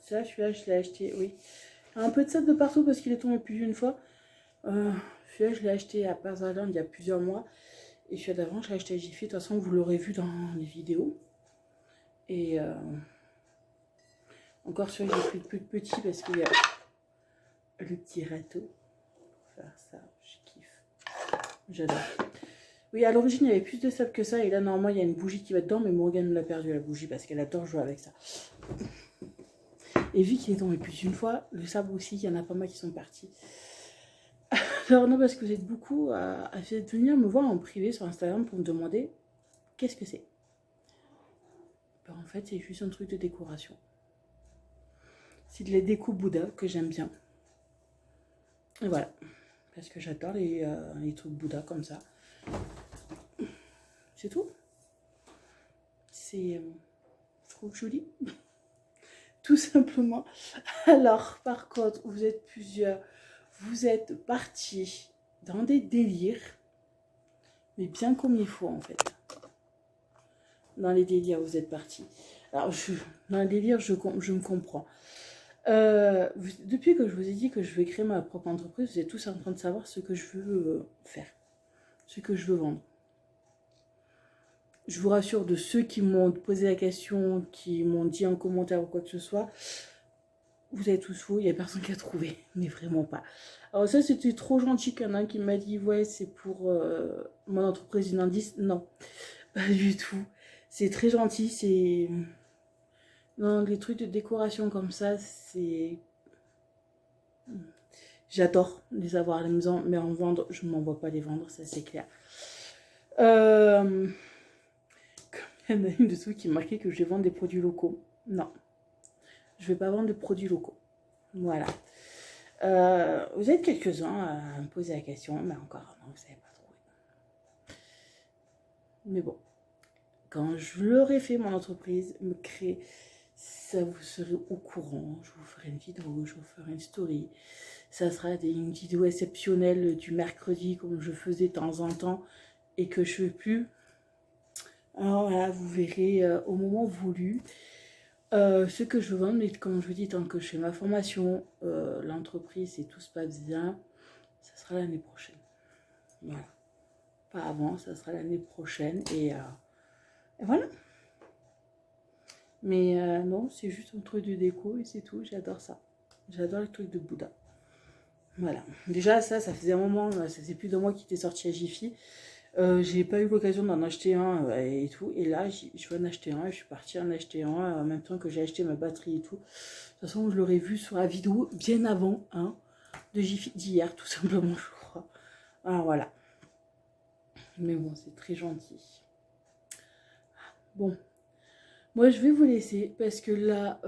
Ça, celui-là, je l'ai acheté, oui. Un peu de sable de partout parce qu'il est tombé plus d'une fois. Celui-là, je l'ai acheté à Parzalande il y a plusieurs mois. Et celui d'avant, je l'ai acheté à Jiffy. De toute façon, vous l'aurez vu dans les vidéos. Et encore celui-là, j'ai pris plus de petit parce qu'il y a le petit râteau. Pour faire ça, je kiffe. J'adore. Oui, à l'origine, il y avait plus de sable que ça. Et là, normalement, il y a une bougie qui va dedans. Mais Morgane me l'a perdu, la bougie, parce qu'elle adore jouer avec ça. Et vu qu'il est tombé plus d'une fois, le sable aussi, il y en a pas mal qui sont partis. Alors non, parce que vous êtes beaucoup à venir me voir en privé sur Instagram pour me demander qu'est-ce que c'est. Ben, en fait, c'est juste un truc de décoration. C'est de la déco Bouddha que j'aime bien. Et voilà. Parce que j'adore les trucs Bouddha comme ça. C'est tout. C'est... je trouve joli. Tout simplement. Alors, par contre, vous êtes plusieurs. Vous êtes partis dans des délires. Mais bien comme il faut, en fait. Dans les délires, vous êtes partis. Alors, dans les délires, je me comprends. Depuis que je vous ai dit que je vais créer ma propre entreprise, vous êtes tous en train de savoir ce que je veux faire. Ce que je veux vendre. Je vous rassure, de ceux qui m'ont posé la question, qui m'ont dit en commentaire ou quoi que ce soit, vous êtes tous faux, il n'y a personne qui a trouvé, mais vraiment pas. Alors ça, c'était trop gentil qu'il y en a un qui m'a dit, ouais, c'est pour mon entreprise une indice. Non, pas du tout. C'est très gentil, c'est... Non, les trucs de décoration comme ça, c'est... J'adore les avoir à la maison, mais en vendre, je ne m'en vois pas les vendre, ça c'est clair. Il y en a une dessous qui marquait que je vais vendre des produits locaux. Non, je ne vais pas vendre de produits locaux. Voilà. Vous êtes quelques-uns à me poser la question, mais encore, non, vous ne savez pas trouvé. Mais bon, quand je l'aurai fait, mon entreprise me crée, ça vous serez au courant. Je vous ferai une vidéo, je vous ferai une story. Ça sera une vidéo exceptionnelle du mercredi, comme je faisais de temps en temps, et que je ne fais plus. Alors voilà, vous verrez au moment voulu ce que je veux vendre, mais comme je vous dis, tant que je fais ma formation, l'entreprise et tout se passe bien, ça sera l'année prochaine. Voilà. Pas avant, ça sera l'année prochaine et voilà. Mais non, c'est juste un truc de déco et c'est tout, j'adore ça. J'adore les trucs de Bouddha. Voilà. Déjà, ça faisait un moment, ça faisait plus de mois qu'il était sorti à Jiffy. J'ai pas eu l'occasion d'en acheter un et tout. Et là, je vais en acheter un. Et je suis partie en acheter un en même temps que j'ai acheté ma batterie et tout. De toute façon, je l'aurais vu sur la vidéo bien avant de Jiffy d'hier, tout simplement, je crois. Alors voilà. Mais bon, c'est très gentil. Bon. Moi, je vais vous laisser parce que là,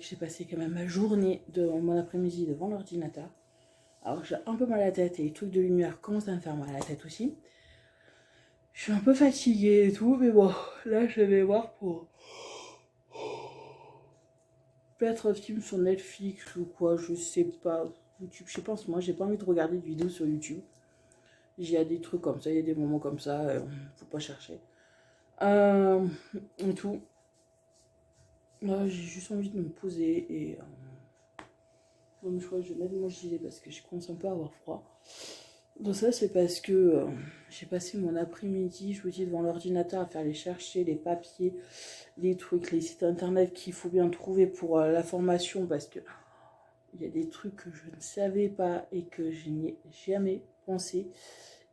j'ai passé quand même ma journée de mon après-midi devant l'ordinateur. Alors, j'ai un peu mal à la tête et les trucs de lumière commencent à me faire mal à la tête aussi. Je suis un peu fatiguée et tout, mais bon, là, je vais voir pour peut-être un film sur Netflix ou quoi, je sais pas. YouTube, je pense, moi, j'ai pas envie de regarder de vidéos sur YouTube. Il y a des trucs comme ça, il y a des moments comme ça, faut pas chercher. Et tout. Là, j'ai juste envie de me poser et... Bon, je crois que je vais mettre mon gilet parce que je commence un peu à avoir froid. Donc ça, c'est parce que j'ai passé mon après-midi, je vous dis, devant l'ordinateur à faire les chercher, les papiers, les trucs, les sites internet qu'il faut bien trouver pour la formation parce que il y a des trucs que je ne savais pas et que je n'y ai jamais pensé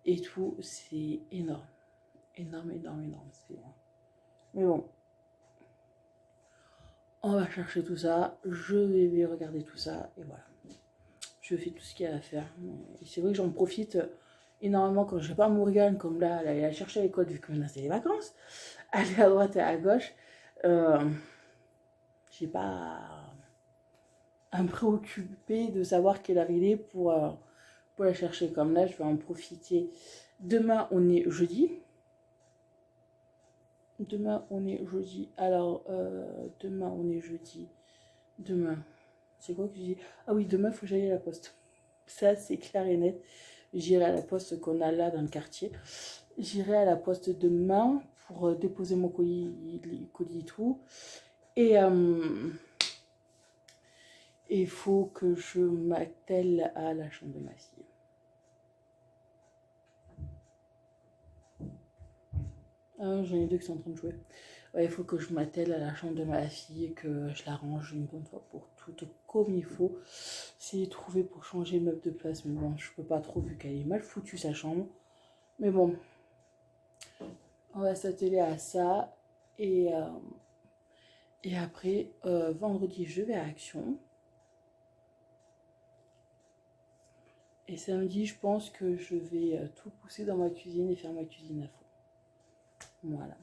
et tout, c'est énorme. Énorme. Mais bon, on va chercher tout ça, je vais regarder tout ça et voilà. Je fais tout ce qu'il y a à faire. Et c'est vrai que j'en profite Et normalement, quand je pas Morgane, comme là, elle allait la chercher à l'école, vu que maintenant c'est les vacances, aller à droite et à gauche, j'ai pas à me préoccuper de savoir quelle heure il est pour la chercher. Comme là, je vais en profiter. Demain, on est jeudi. Demain, on est jeudi. Alors, demain, on est jeudi. Demain, c'est quoi que je dis? Ah oui, demain, il faut que j'aille à la poste. Ça, c'est clair et net. J'irai à la poste qu'on a là dans le quartier. J'irai à la poste demain pour déposer mon colis et tout. Et il faut que je m'attelle à la chambre de ma fille. Ah, j'en ai deux qui sont en train de jouer. Ouais, il faut que je m'attelle à la chambre de ma fille et que je la range une bonne fois pour toutes comme il faut. C'est trouvé pour changer le meuble de place, mais bon, je peux pas trop vu qu'elle est mal foutue sa chambre. Mais bon, on va s'atteler à ça. Et après, vendredi, je vais à Action. Et samedi, je pense que je vais tout pousser dans ma cuisine et faire ma cuisine à fond. Voilà.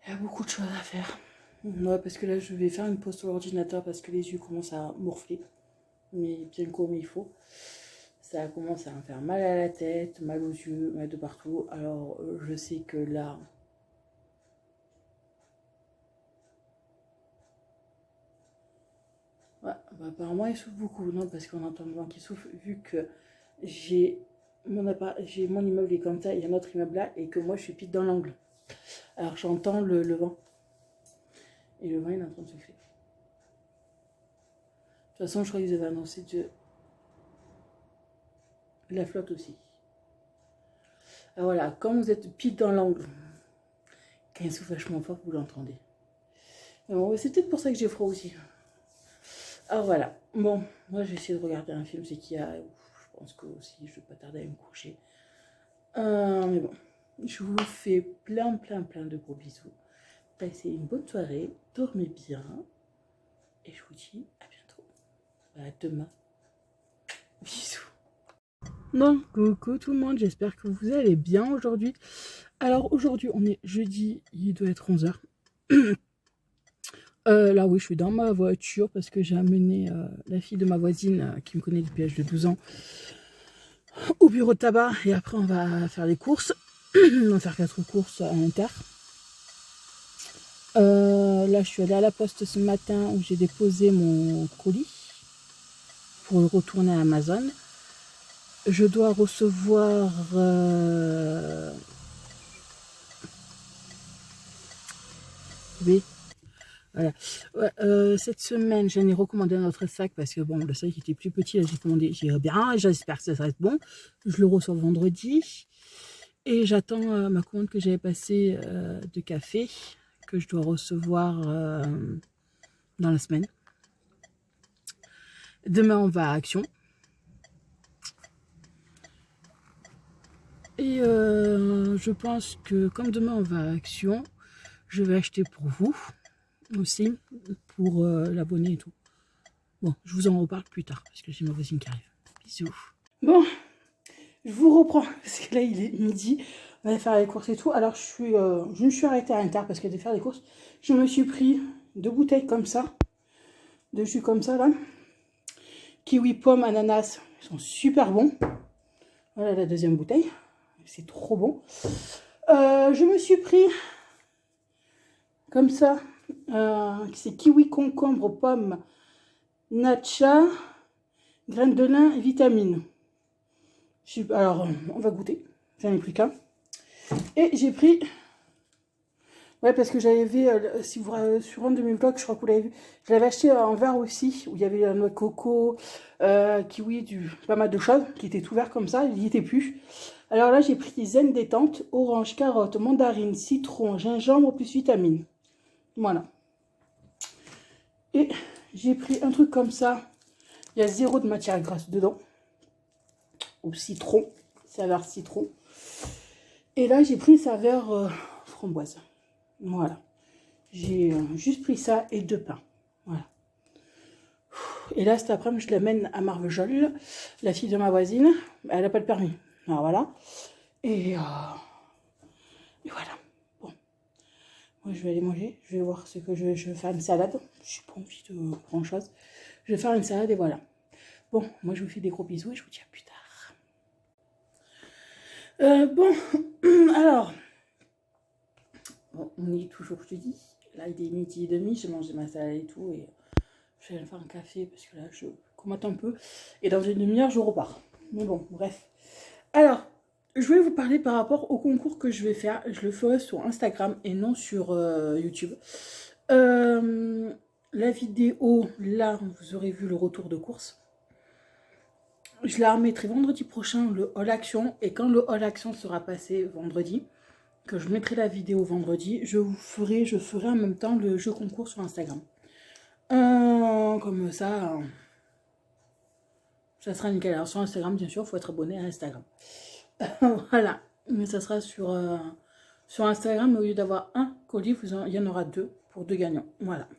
Il y a beaucoup de choses à faire. Ouais, parce que là, je vais faire une pause sur l'ordinateur parce que les yeux commencent à morfler. Mais bien comme il faut. Ça commence à me faire mal à la tête, mal aux yeux, mal de partout. Alors, je sais que là... Ouais, bah, apparemment, il souffle beaucoup. Non, parce qu'on entend le vent qui souffle. Vu que j'ai mon immeuble est comme ça, il y a un autre immeuble là, et que moi, je suis pile dans l'angle. Alors, j'entends le vent. Et le vent, il est en train de souffler. De toute façon, je crois qu'ils avaient annoncé la flotte aussi. Alors voilà, comme vous êtes pile dans l'angle, quand il souffle vachement fort, vous l'entendez. Bon, c'est peut-être pour ça que j'ai froid aussi. Alors voilà, bon, moi je vais essayer de regarder un film, c'est qu'il y a... Je pense que aussi, je vais pas tarder à me coucher. Mais bon, je vous fais plein de gros bisous. Passez une bonne soirée, dormez bien. Et je vous dis à bientôt. À demain. Bisous. Bon, coucou tout le monde, j'espère que vous allez bien aujourd'hui. Alors aujourd'hui, on est jeudi, il doit être 11h. Là oui, je suis dans ma voiture parce que j'ai amené la fille de ma voisine qui me connaît depuis l'âge de 12 ans au bureau de tabac. Et après, on va faire les courses. On va faire 4 courses à Inter. Là, je suis allée à la poste ce matin où j'ai déposé mon colis pour le retourner à Amazon. Je dois recevoir oui, voilà. Ouais, cette semaine, j'en ai recommandé un autre sac parce que bon, le sac était plus petit. Là, j'ai commandé, j'ai bien, j'espère que ça va être bon. Je le reçois vendredi et j'attends ma commande que j'avais passée de café que je dois recevoir dans la semaine. Demain, on va à Action. Et je pense que comme demain, on va à Action, je vais acheter pour vous aussi, pour l'abonné et tout. Bon, je vous en reparle plus tard, parce que j'ai ma voisine qui arrive. Bisous. Bon, je vous reprends, parce que là, il est midi. On va faire les courses et tout. Alors, je me suis arrêtée à Inter, parce que de faire les courses, je me suis pris 2 bouteilles comme ça, de jus comme ça, là. Kiwi, pomme, ananas, ils sont super bons. Voilà la deuxième bouteille. C'est trop bon. Je me suis pris, comme ça, c'est kiwi, concombre, pomme, natcha, graines de lin et vitamines. Alors, on va goûter. J'en ai pris qu'un. Et j'ai pris... Ouais, parce que j'avais vu, si vous sur un de mes vlogs, je crois que vous l'avez vu, je l'avais acheté en verre aussi, où il y avait la noix de coco, kiwi, pas mal de choses, qui étaient tout vert comme ça, il n'y était plus. Alors là, j'ai pris des zen détente, orange, carotte, mandarine, citron, gingembre, plus vitamine. Voilà. Et j'ai pris un truc comme ça, il y a 0 de matière grasse dedans, au citron, saveur citron. Et là, j'ai pris saveur framboise. Voilà. J'ai juste pris ça et 2 pains. Voilà. Et là, cet après-midi, je l'amène à Marvejol, la fille de ma voisine. Elle n'a pas de permis. Alors voilà. Et voilà. Bon. Moi, je vais aller manger. Je vais voir ce que je vais faire une salade. Je n'ai pas envie de grand-chose. Je vais faire une salade et voilà. Bon, moi, je vous fais des gros bisous et je vous dis à plus tard. Bon, alors. Bon, on est toujours jeudi. Là, il est midi et demi. J'ai mangé ma salade et tout. Et je vais me faire un café parce que là, je commente un peu. Et dans une demi-heure, je repars. Mais bon, bref. Alors, je voulais vous parler par rapport au concours que je vais faire. Je le ferai sur Instagram et non sur YouTube. La vidéo, là, vous aurez vu le retour de course. Je la remettrai vendredi prochain, le All Action. Et quand le All Action sera passé vendredi, que je mettrai la vidéo vendredi, je ferai en même temps le jeu concours sur Instagram. Comme ça sera nickel. Alors sur Instagram, bien sûr, il faut être abonné à Instagram. Voilà. Mais ça sera sur Instagram, au lieu d'avoir un colis, il y en aura 2 pour 2 gagnants. Voilà.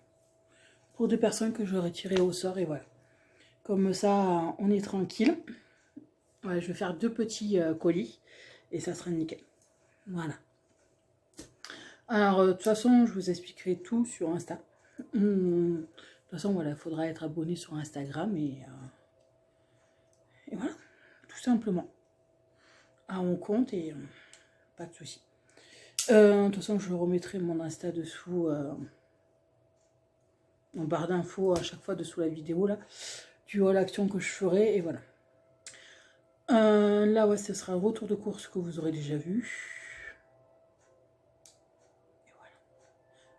Pour 2 personnes que j'aurai tirées au sort et voilà. Comme ça, on est tranquille. Ouais, je vais faire 2 petits colis et ça sera nickel. Voilà. Alors, de toute façon, je vous expliquerai tout sur Insta. De toute façon, voilà, il faudra être abonné sur Instagram et voilà, tout simplement. À mon compte et pas de souci. De toute façon, je remettrai mon Insta dessous, en barre d'infos à chaque fois dessous la vidéo là, du All Action que je ferai et voilà. Là, ouais, ce sera un retour de course que vous aurez déjà vu. Et voilà.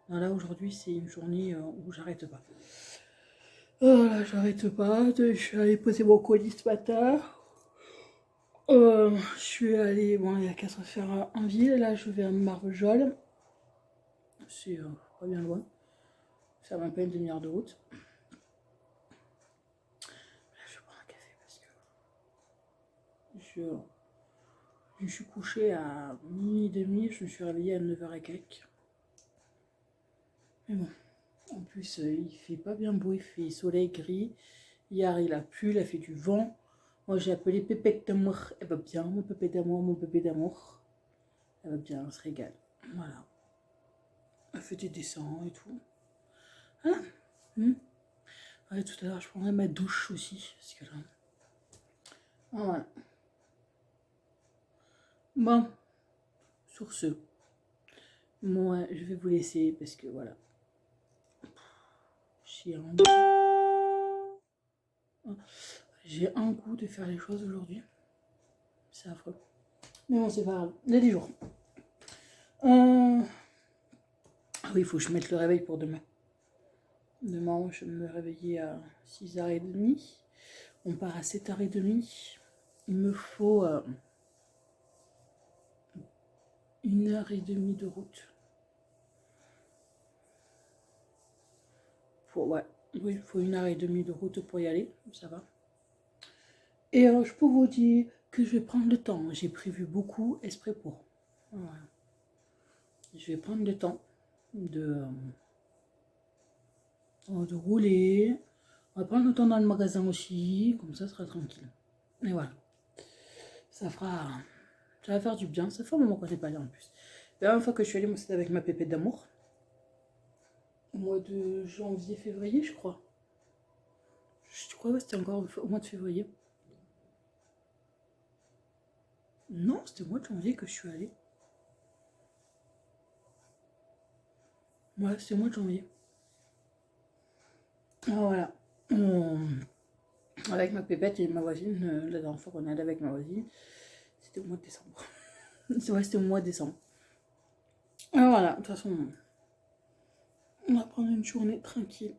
Non, là, aujourd'hui, c'est une journée où j'arrête pas. Là, j'arrête pas. Je suis allée poser mon colis ce matin. Je suis allée, bon, il y a qu'à se faire en ville. Là, je vais à Marvejol. C'est pas bien loin. Ça va pas une demi-heure de route. Là, je vais prendre un café parce que je suis couchée à minuit et demi. Je me suis réveillée à 9h et quelques. Mais bon, en plus, il fait pas bien beau. Il fait soleil gris. Hier, il a plu, il a fait du vent. Moi, j'ai appelé Pépette d'amour. Elle va bien, mon pépé d'amour, mon bébé d'amour. Elle va bien, on se régale. Voilà. Elle fait des dessins et tout. Voilà. Ouais, tout à l'heure, je prendrai ma douche aussi. Parce que là... Ah, voilà. Bon. Sur ce, moi, je vais vous laisser parce que voilà. J'ai un goût de faire les choses aujourd'hui. C'est affreux. Mais bon, c'est pas grave. Il y a des jours. Ah oui, il faut que je mette le réveil pour demain. Demain, je vais me réveiller à 6h30. On part à 7h30. Il me faut 1h30 de route. Ouais, oui, il faut 1h30 de route pour y aller. Ça va. Et je peux vous dire que je vais prendre le temps. J'ai prévu beaucoup exprès pour. Voilà. Je vais prendre le temps de rouler. On va prendre le temps dans le magasin aussi. Comme ça sera tranquille. Et voilà. Ça va faire du bien. Ça fait un moment qu'on n'est pas allé en plus. La dernière fois que je suis allée, moi, c'était avec ma pépette d'amour. Au mois de janvier, février, je crois. Je crois que c'était encore au mois de février. Non, c'était au mois de janvier que je suis allée. Ouais, c'était au mois de janvier. Ah, voilà. Avec ma pépette et ma voisine, la dernière fois qu'on est allé avec ma voisine, c'était au mois de décembre. Ouais, c'était au mois de décembre. Alors voilà, de toute façon, on va prendre une journée tranquille.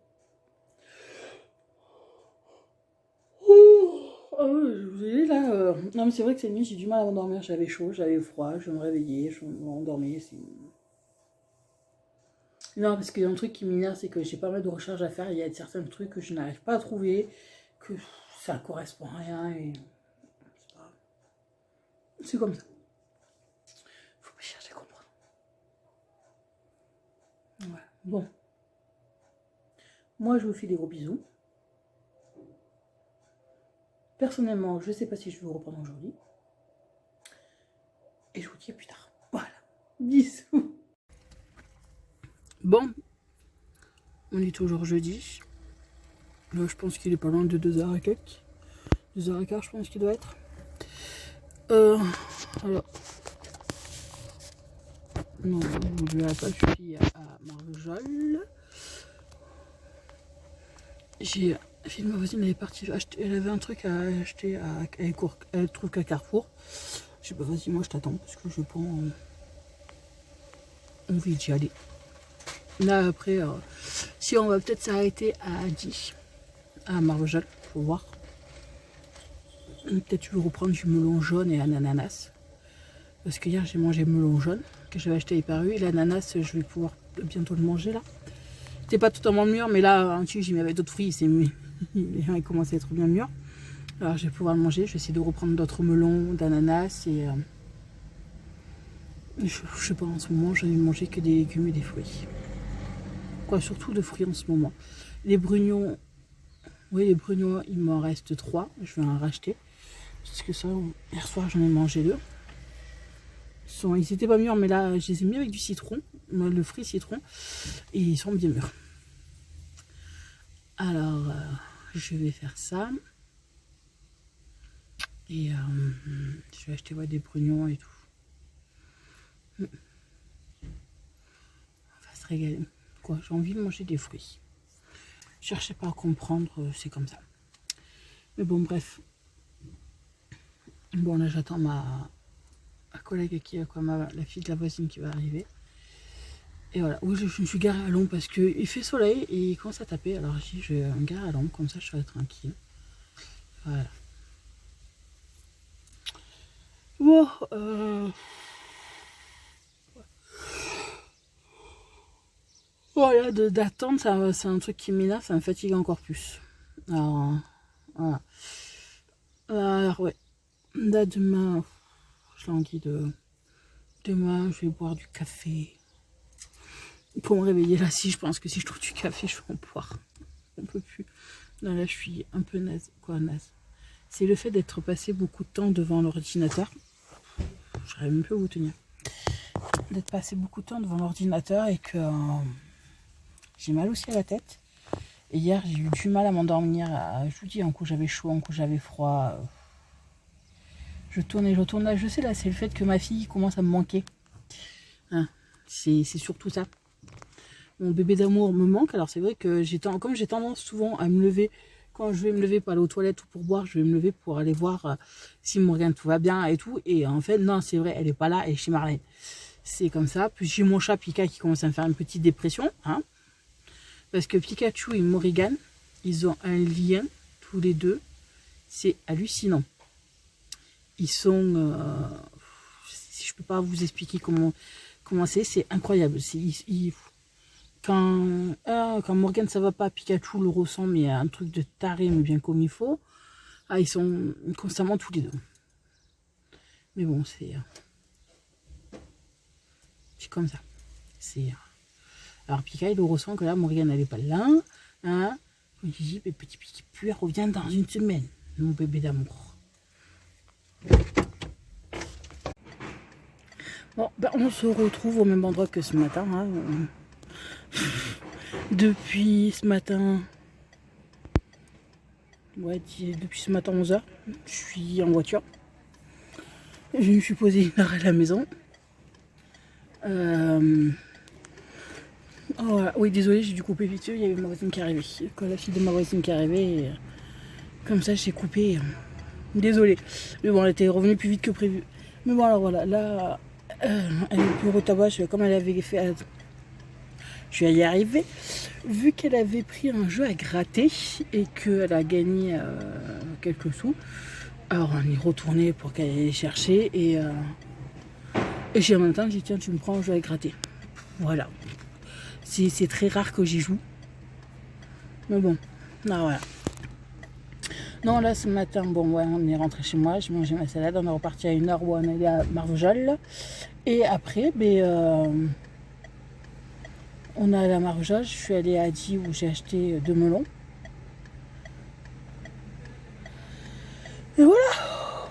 Oh, je vous ai dit là, non mais c'est vrai que cette nuit j'ai du mal à m'endormir, j'avais chaud, j'avais froid, je me réveillais, je m'endormais. Non, parce qu'il y a un truc qui m'énerve, c'est que j'ai pas mal de recherches à faire, il y a certains trucs que je n'arrive pas à trouver, que ça correspond à rien et c'est comme ça. Faut pas chercher à comprendre. Voilà. Bon. Moi je vous fais des gros bisous. Personnellement, je ne sais pas si je vais vous reprendre aujourd'hui. Et je vous dis à plus tard. Voilà. Bisous. Bon. On est toujours jeudi. Là, je pense qu'il est pas loin de 2h et quelques. 2h15, je pense qu'il doit être. Alors. Non, vous ne verrez pas, je suis à Marvejols. J'ai fait ma voisine, elle est partie acheter, elle avait un truc à acheter elle trouve qu'à Carrefour. Je sais pas, vas-y, moi je t'attends parce que je pas envie d'y aller. Là après, si on va peut-être s'arrêter à 10, à Marvejols, faut voir. Peut-être je vais reprendre du melon jaune et un ananas. Parce que hier j'ai mangé melon jaune que j'avais acheté à Hyper U et l'ananas je vais pouvoir bientôt le manger là. C'était pas totalement mûr mais là en dessus j'ai mis avec d'autres fruits, il commence à être bien mûr. Alors je vais pouvoir le manger, je vais essayer de reprendre d'autres melons, d'ananas et je sais pas, en ce moment j'en ai mangé que des légumes et des fruits. Quoi, surtout de fruits en ce moment. Les brugnons, oui les brugnons il m'en reste 3, je vais en racheter. Parce que ça, hier soir j'en ai mangé 2. Ils étaient pas mûrs mais là je les ai mis avec du citron, le fruit citron, et ils sont bien mûrs. Alors je vais faire ça et je vais acheter des brugnons et tout. On va se régaler. Quoi, j'ai envie de manger des fruits. Je cherchais pas à comprendre, c'est comme ça. Mais bon bref. Bon là j'attends ma collègue qui est la fille de la voisine qui va arriver. Et voilà, oui, je me suis garée à l'ombre parce qu'il fait soleil et il commence à taper. Alors je vais me garer à l'ombre, comme ça je serai tranquille. Voilà. Bon, voilà, d'attendre, c'est un truc qui m'énerve, ça me fatigue encore plus. Alors, voilà. Alors, ouais. Là, demain, je languis de... Demain, je vais boire du café. Pour me réveiller, là, si je pense que si je trouve du café, je vais en boire. On peut plus. Là, je suis un peu naze. Quoi, naze? C'est le fait d'être passé beaucoup de temps devant l'ordinateur. J'aurais même peu vous tenir. D'être passé beaucoup de temps devant l'ordinateur et que j'ai mal aussi à la tête. Et hier, j'ai eu du mal à m'endormir. Je vous dis, un coup j'avais chaud, un coup j'avais froid. Je tourne et je tourne. Là, je sais, là, c'est le fait que ma fille commence à me manquer. Hein, c'est surtout ça. Mon bébé d'amour me manque. Alors, c'est vrai que comme j'ai tendance souvent à me lever. Quand je vais me lever pour aller aux toilettes ou pour boire, je vais me lever pour aller voir si Morgane tout va bien et tout. Et en fait, non, c'est vrai, elle n'est pas là, elle est chez Marlène. C'est comme ça. Puis j'ai mon chat Pika qui commence à me faire une petite dépression. Hein, parce que Pikachu et Morrigan, ils ont un lien, tous les deux. C'est hallucinant. Ils sont... si je peux pas vous expliquer comment c'est incroyable. Quand Morgane ça va pas, Pikachu le ressent, mais un truc de taré, mais bien comme il faut. Ah, ils sont constamment tous les deux. Mais bon, c'est comme ça. Alors Pika, il le ressent que là, Morgane n'allait pas là. Hein, il dit, petit Pipi, elle revient dans une semaine, mon bébé d'amour. Bon, on se retrouve au même endroit que ce matin. Hein. Depuis ce matin, depuis ce matin 11h, je suis en voiture. Je me suis posé une heure à la maison. Oui, désolé, j'ai dû couper vite. Il y avait ma voisine qui est arrivée. Quand la fille de ma voisine qui est arrivée, comme ça, j'ai coupé. Désolé. Mais bon, elle était revenue plus vite que prévu. Mais bon, alors voilà, là, elle est plus au tabac, comme elle avait fait. Je vais y arriver. Vu qu'elle avait pris un jeu à gratter et qu'elle a gagné quelques sous, alors on est retourné pour qu'elle aille les chercher et j'ai en même temps dit tiens, tu me prends un jeu à gratter. Voilà. C'est très rare que j'y joue. Mais bon, là voilà. Non, là ce matin, bon ouais, on est rentré chez moi, j'ai mangé ma salade, on est reparti à 1h où on allait à Marvejols. Et après, on est allé à Marvejols, je suis allée à Adi où j'ai acheté 2 melons. Et voilà,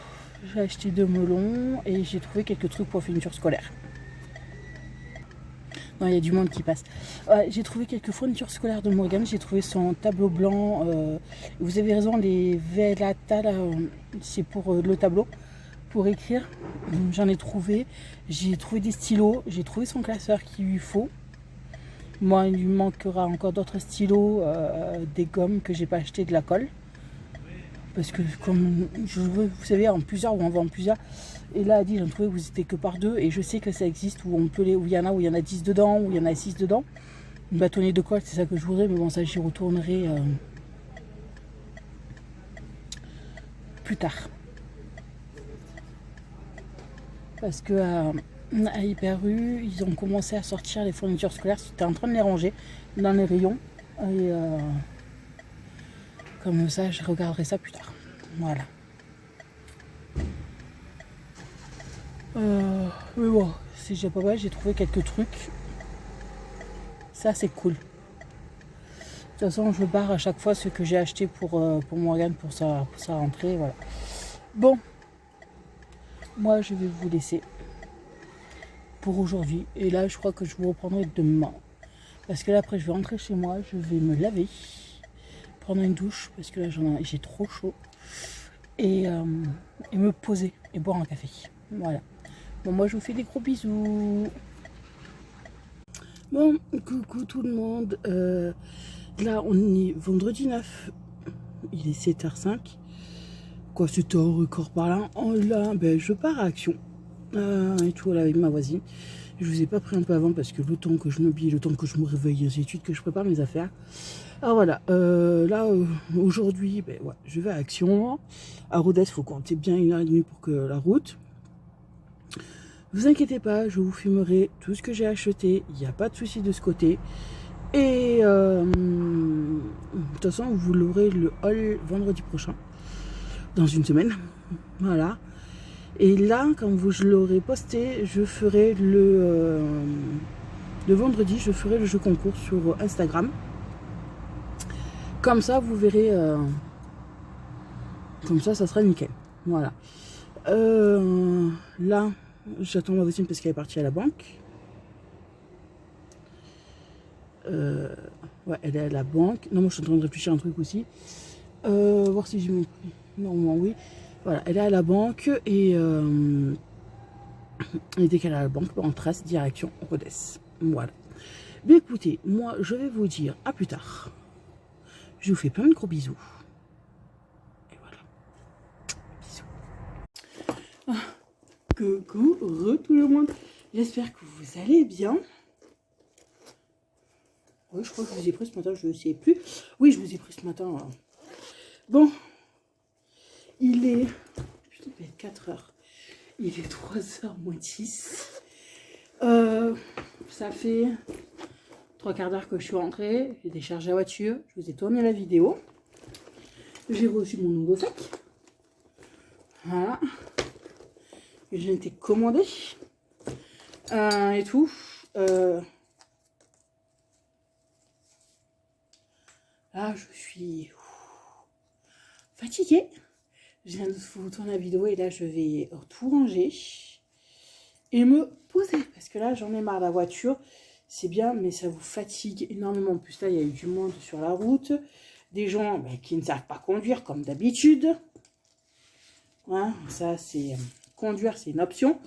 j'ai acheté 2 melons et j'ai trouvé quelques trucs pour fourniture scolaire. Non, il y a du monde qui passe. Ouais, j'ai trouvé quelques fournitures scolaires de Morgane. J'ai trouvé son tableau blanc. Vous avez raison, les Velata, c'est pour le tableau, pour écrire. J'en ai trouvé. J'ai trouvé des stylos. J'ai trouvé son classeur qu'il lui faut. Moi, il lui manquera encore d'autres stylos, des gommes que j'ai pas acheté, de la colle. Parce que comme je veux, vous savez, en plusieurs, ou on vend en plusieurs. Et là, elle dit, j'en trouvais que vous étiez que par 2. Et je sais que ça existe, où on peut les, où il y en a 10 dedans, où il y en a 6 dedans. Une bâtonnette de colle, c'est ça que je voudrais. Mais bon, ça, j'y retournerai plus tard. Parce que à Hyper U, ils ont commencé à sortir les fournitures scolaires. J'étais en train de les ranger dans les rayons. Et comme ça, je regarderai ça plus tard. Voilà. Mais bon, si j'ai pas mal, j'ai trouvé quelques trucs. Ça, c'est cool. De toute façon, je barre à chaque fois ce que j'ai acheté pour Morgane, pour sa rentrée. Voilà. Bon, moi, je vais vous laisser pour aujourd'hui. Et là, je crois que je vous reprendrai demain. Parce que là, après, je vais rentrer chez moi. Je vais me laver, prendre une douche. Parce que là, j'ai trop chaud. Et me poser et boire un café. Voilà. Bon, moi, je vous fais des gros bisous. Bon, coucou tout le monde. Là, on est vendredi 9. Il est 7h05. Quoi, 7h record par là. Oh là, ben, je pars à Action. Et tout, là, avec ma voisine. Je vous ai pas pris un peu avant parce que le temps que je m'habille, le temps que je me réveille, ainsi de suite, que je prépare mes affaires. Alors voilà, là, aujourd'hui, ben, ouais, je vais à Action. À Rodez, il faut compter bien 1h30 pour que la route. Vous inquiétez pas, je vous filmerai tout ce que j'ai acheté. Il n'y a pas de souci de ce côté. Et de toute façon, vous l'aurez le haul vendredi prochain. Dans une semaine. Voilà. Et là, quand je l'aurai posté, je ferai le vendredi, je ferai le jeu concours sur Instagram. Comme ça, vous verrez. Comme ça sera nickel. Voilà. Là, j'attends ma voisine parce qu'elle est partie à la banque. Ouais, elle est à la banque. Non, moi je suis en train de réfléchir à un truc aussi. Voir si j'ai mon prix. Normalement, oui. Voilà, elle est à la banque et dès qu'elle est à la banque, on trace direction Rodez. Voilà. Mais écoutez, moi je vais vous dire à plus tard. Je vous fais plein de gros bisous. Et voilà. Bisous. Coucou, tout le monde. J'espère que vous allez bien. Oui, je crois que je vous ai pris ce matin, je ne sais plus. Oui, je vous ai pris ce matin. Bon, il est... Putain, il est 4h. Il est 3h moins 10. Ça fait 3/4 d'heure que je suis rentrée. J'ai déchargé la voiture. Je vous ai tourné la vidéo. J'ai reçu mon nouveau sac. Voilà. J'ai été commandée. Et tout. Là, je suis fatiguée. Je viens de vous tourner la vidéo et là, je vais tout ranger et me poser. Parce que là, j'en ai marre. La voiture, c'est bien, mais ça vous fatigue énormément. En plus, là, il y a eu du monde sur la route. Des gens qui ne savent pas conduire, comme d'habitude. Hein, ça, c'est... Conduire, c'est une option.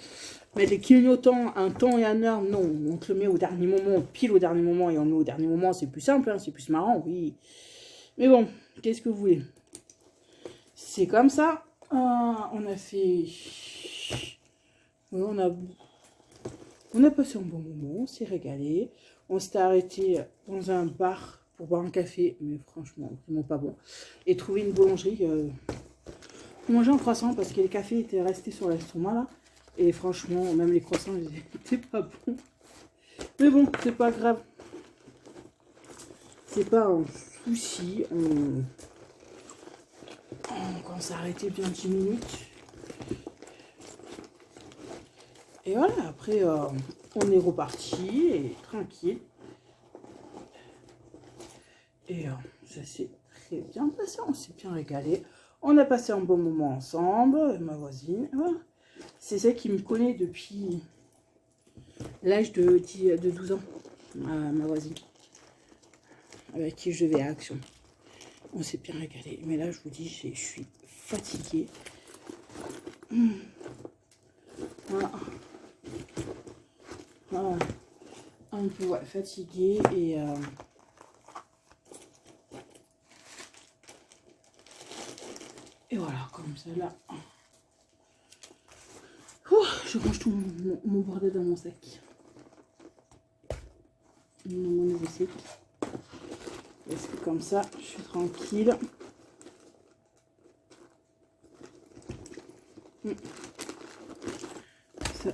Mais les clignotants, un temps et un heure, non. On te le met au dernier moment, pile au dernier moment, et on le met au dernier moment. C'est plus simple, hein, c'est plus marrant, oui. Mais bon, qu'est-ce que vous voulez? C'est comme ça. On a fait... Oui, on a passé un bon moment, on s'est régalé. On s'est arrêté dans un bar pour boire un café, mais franchement, vraiment pas bon. Et trouver une boulangerie... pour manger un croissant parce que les cafés étaient restés sur l'estomac là. Et franchement, même les croissants, ils étaient pas bons. Mais bon, c'est pas grave. C'est pas un souci. On s'est arrêté bien 10 minutes. Et voilà, après, on est reparti et tranquille. Et ça s'est très bien passé, on s'est bien régalé. On a passé un bon moment ensemble, ma voisine. Voilà. C'est celle qui me connaît depuis l'âge de 12 ans, ma voisine, avec qui je vais à Action. On s'est bien régalé. Mais là, je vous dis, je suis fatiguée. Voilà. Voilà. Un peu ouais, fatiguée et voilà, comme ça là. Je range tout mon bordel dans mon sac. Mon nouveau sac. Parce que comme ça, je suis tranquille. Ça,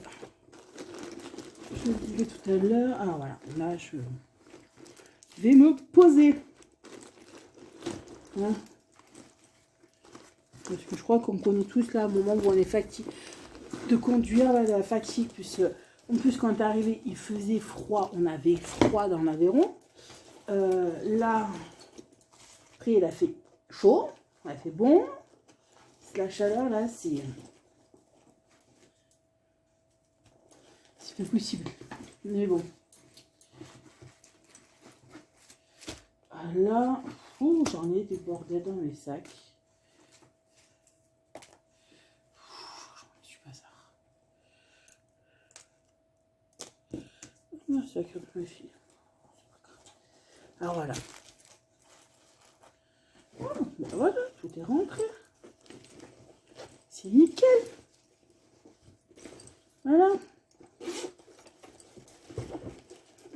je le disais tout à l'heure. Alors voilà, là je vais me poser. Hein, parce que je crois qu'on connaît tous là un moment où on est fatigué de conduire, là, la fatigue. En plus, quand t'es arrivé, il faisait froid. On avait froid dans l'Aveyron. Là, après, il a fait chaud. Il a fait bon. La chaleur, là, c'est pas possible. Mais bon. Là, j'en ai des bordels dans les sacs. Je suis pas ça. C'est la carte de ma fille. Alors voilà. Ben voilà, tout est rentré. C'est nickel. Voilà.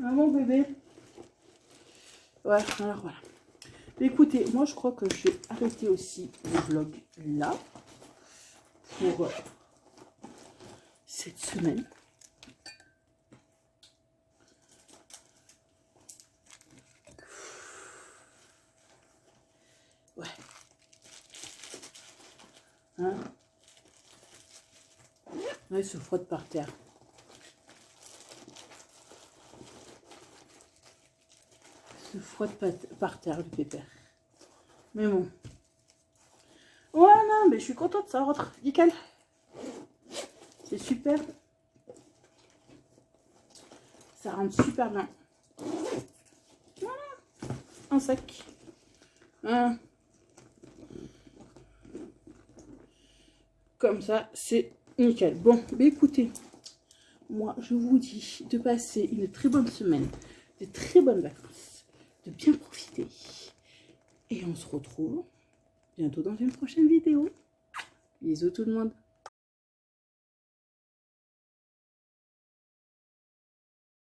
Ah mon bébé. Ouais, alors voilà. Écoutez, moi je crois que je vais arrêter aussi le vlog là pour cette semaine. Ouais. Hein? Ouais, il se frotte par terre. Il se frotte par terre, le pépère. Mais bon. Ouais, non, mais je suis contente, ça rentre nickel. C'est super. Ça rentre super bien. Voilà. Un sac. Hein. Comme ça, c'est nickel. Bon, mais écoutez, moi, je vous dis de passer une très bonne semaine, de très bonnes vacances, de bien profiter. Et on se retrouve bientôt dans une prochaine vidéo. Bisous tout le monde.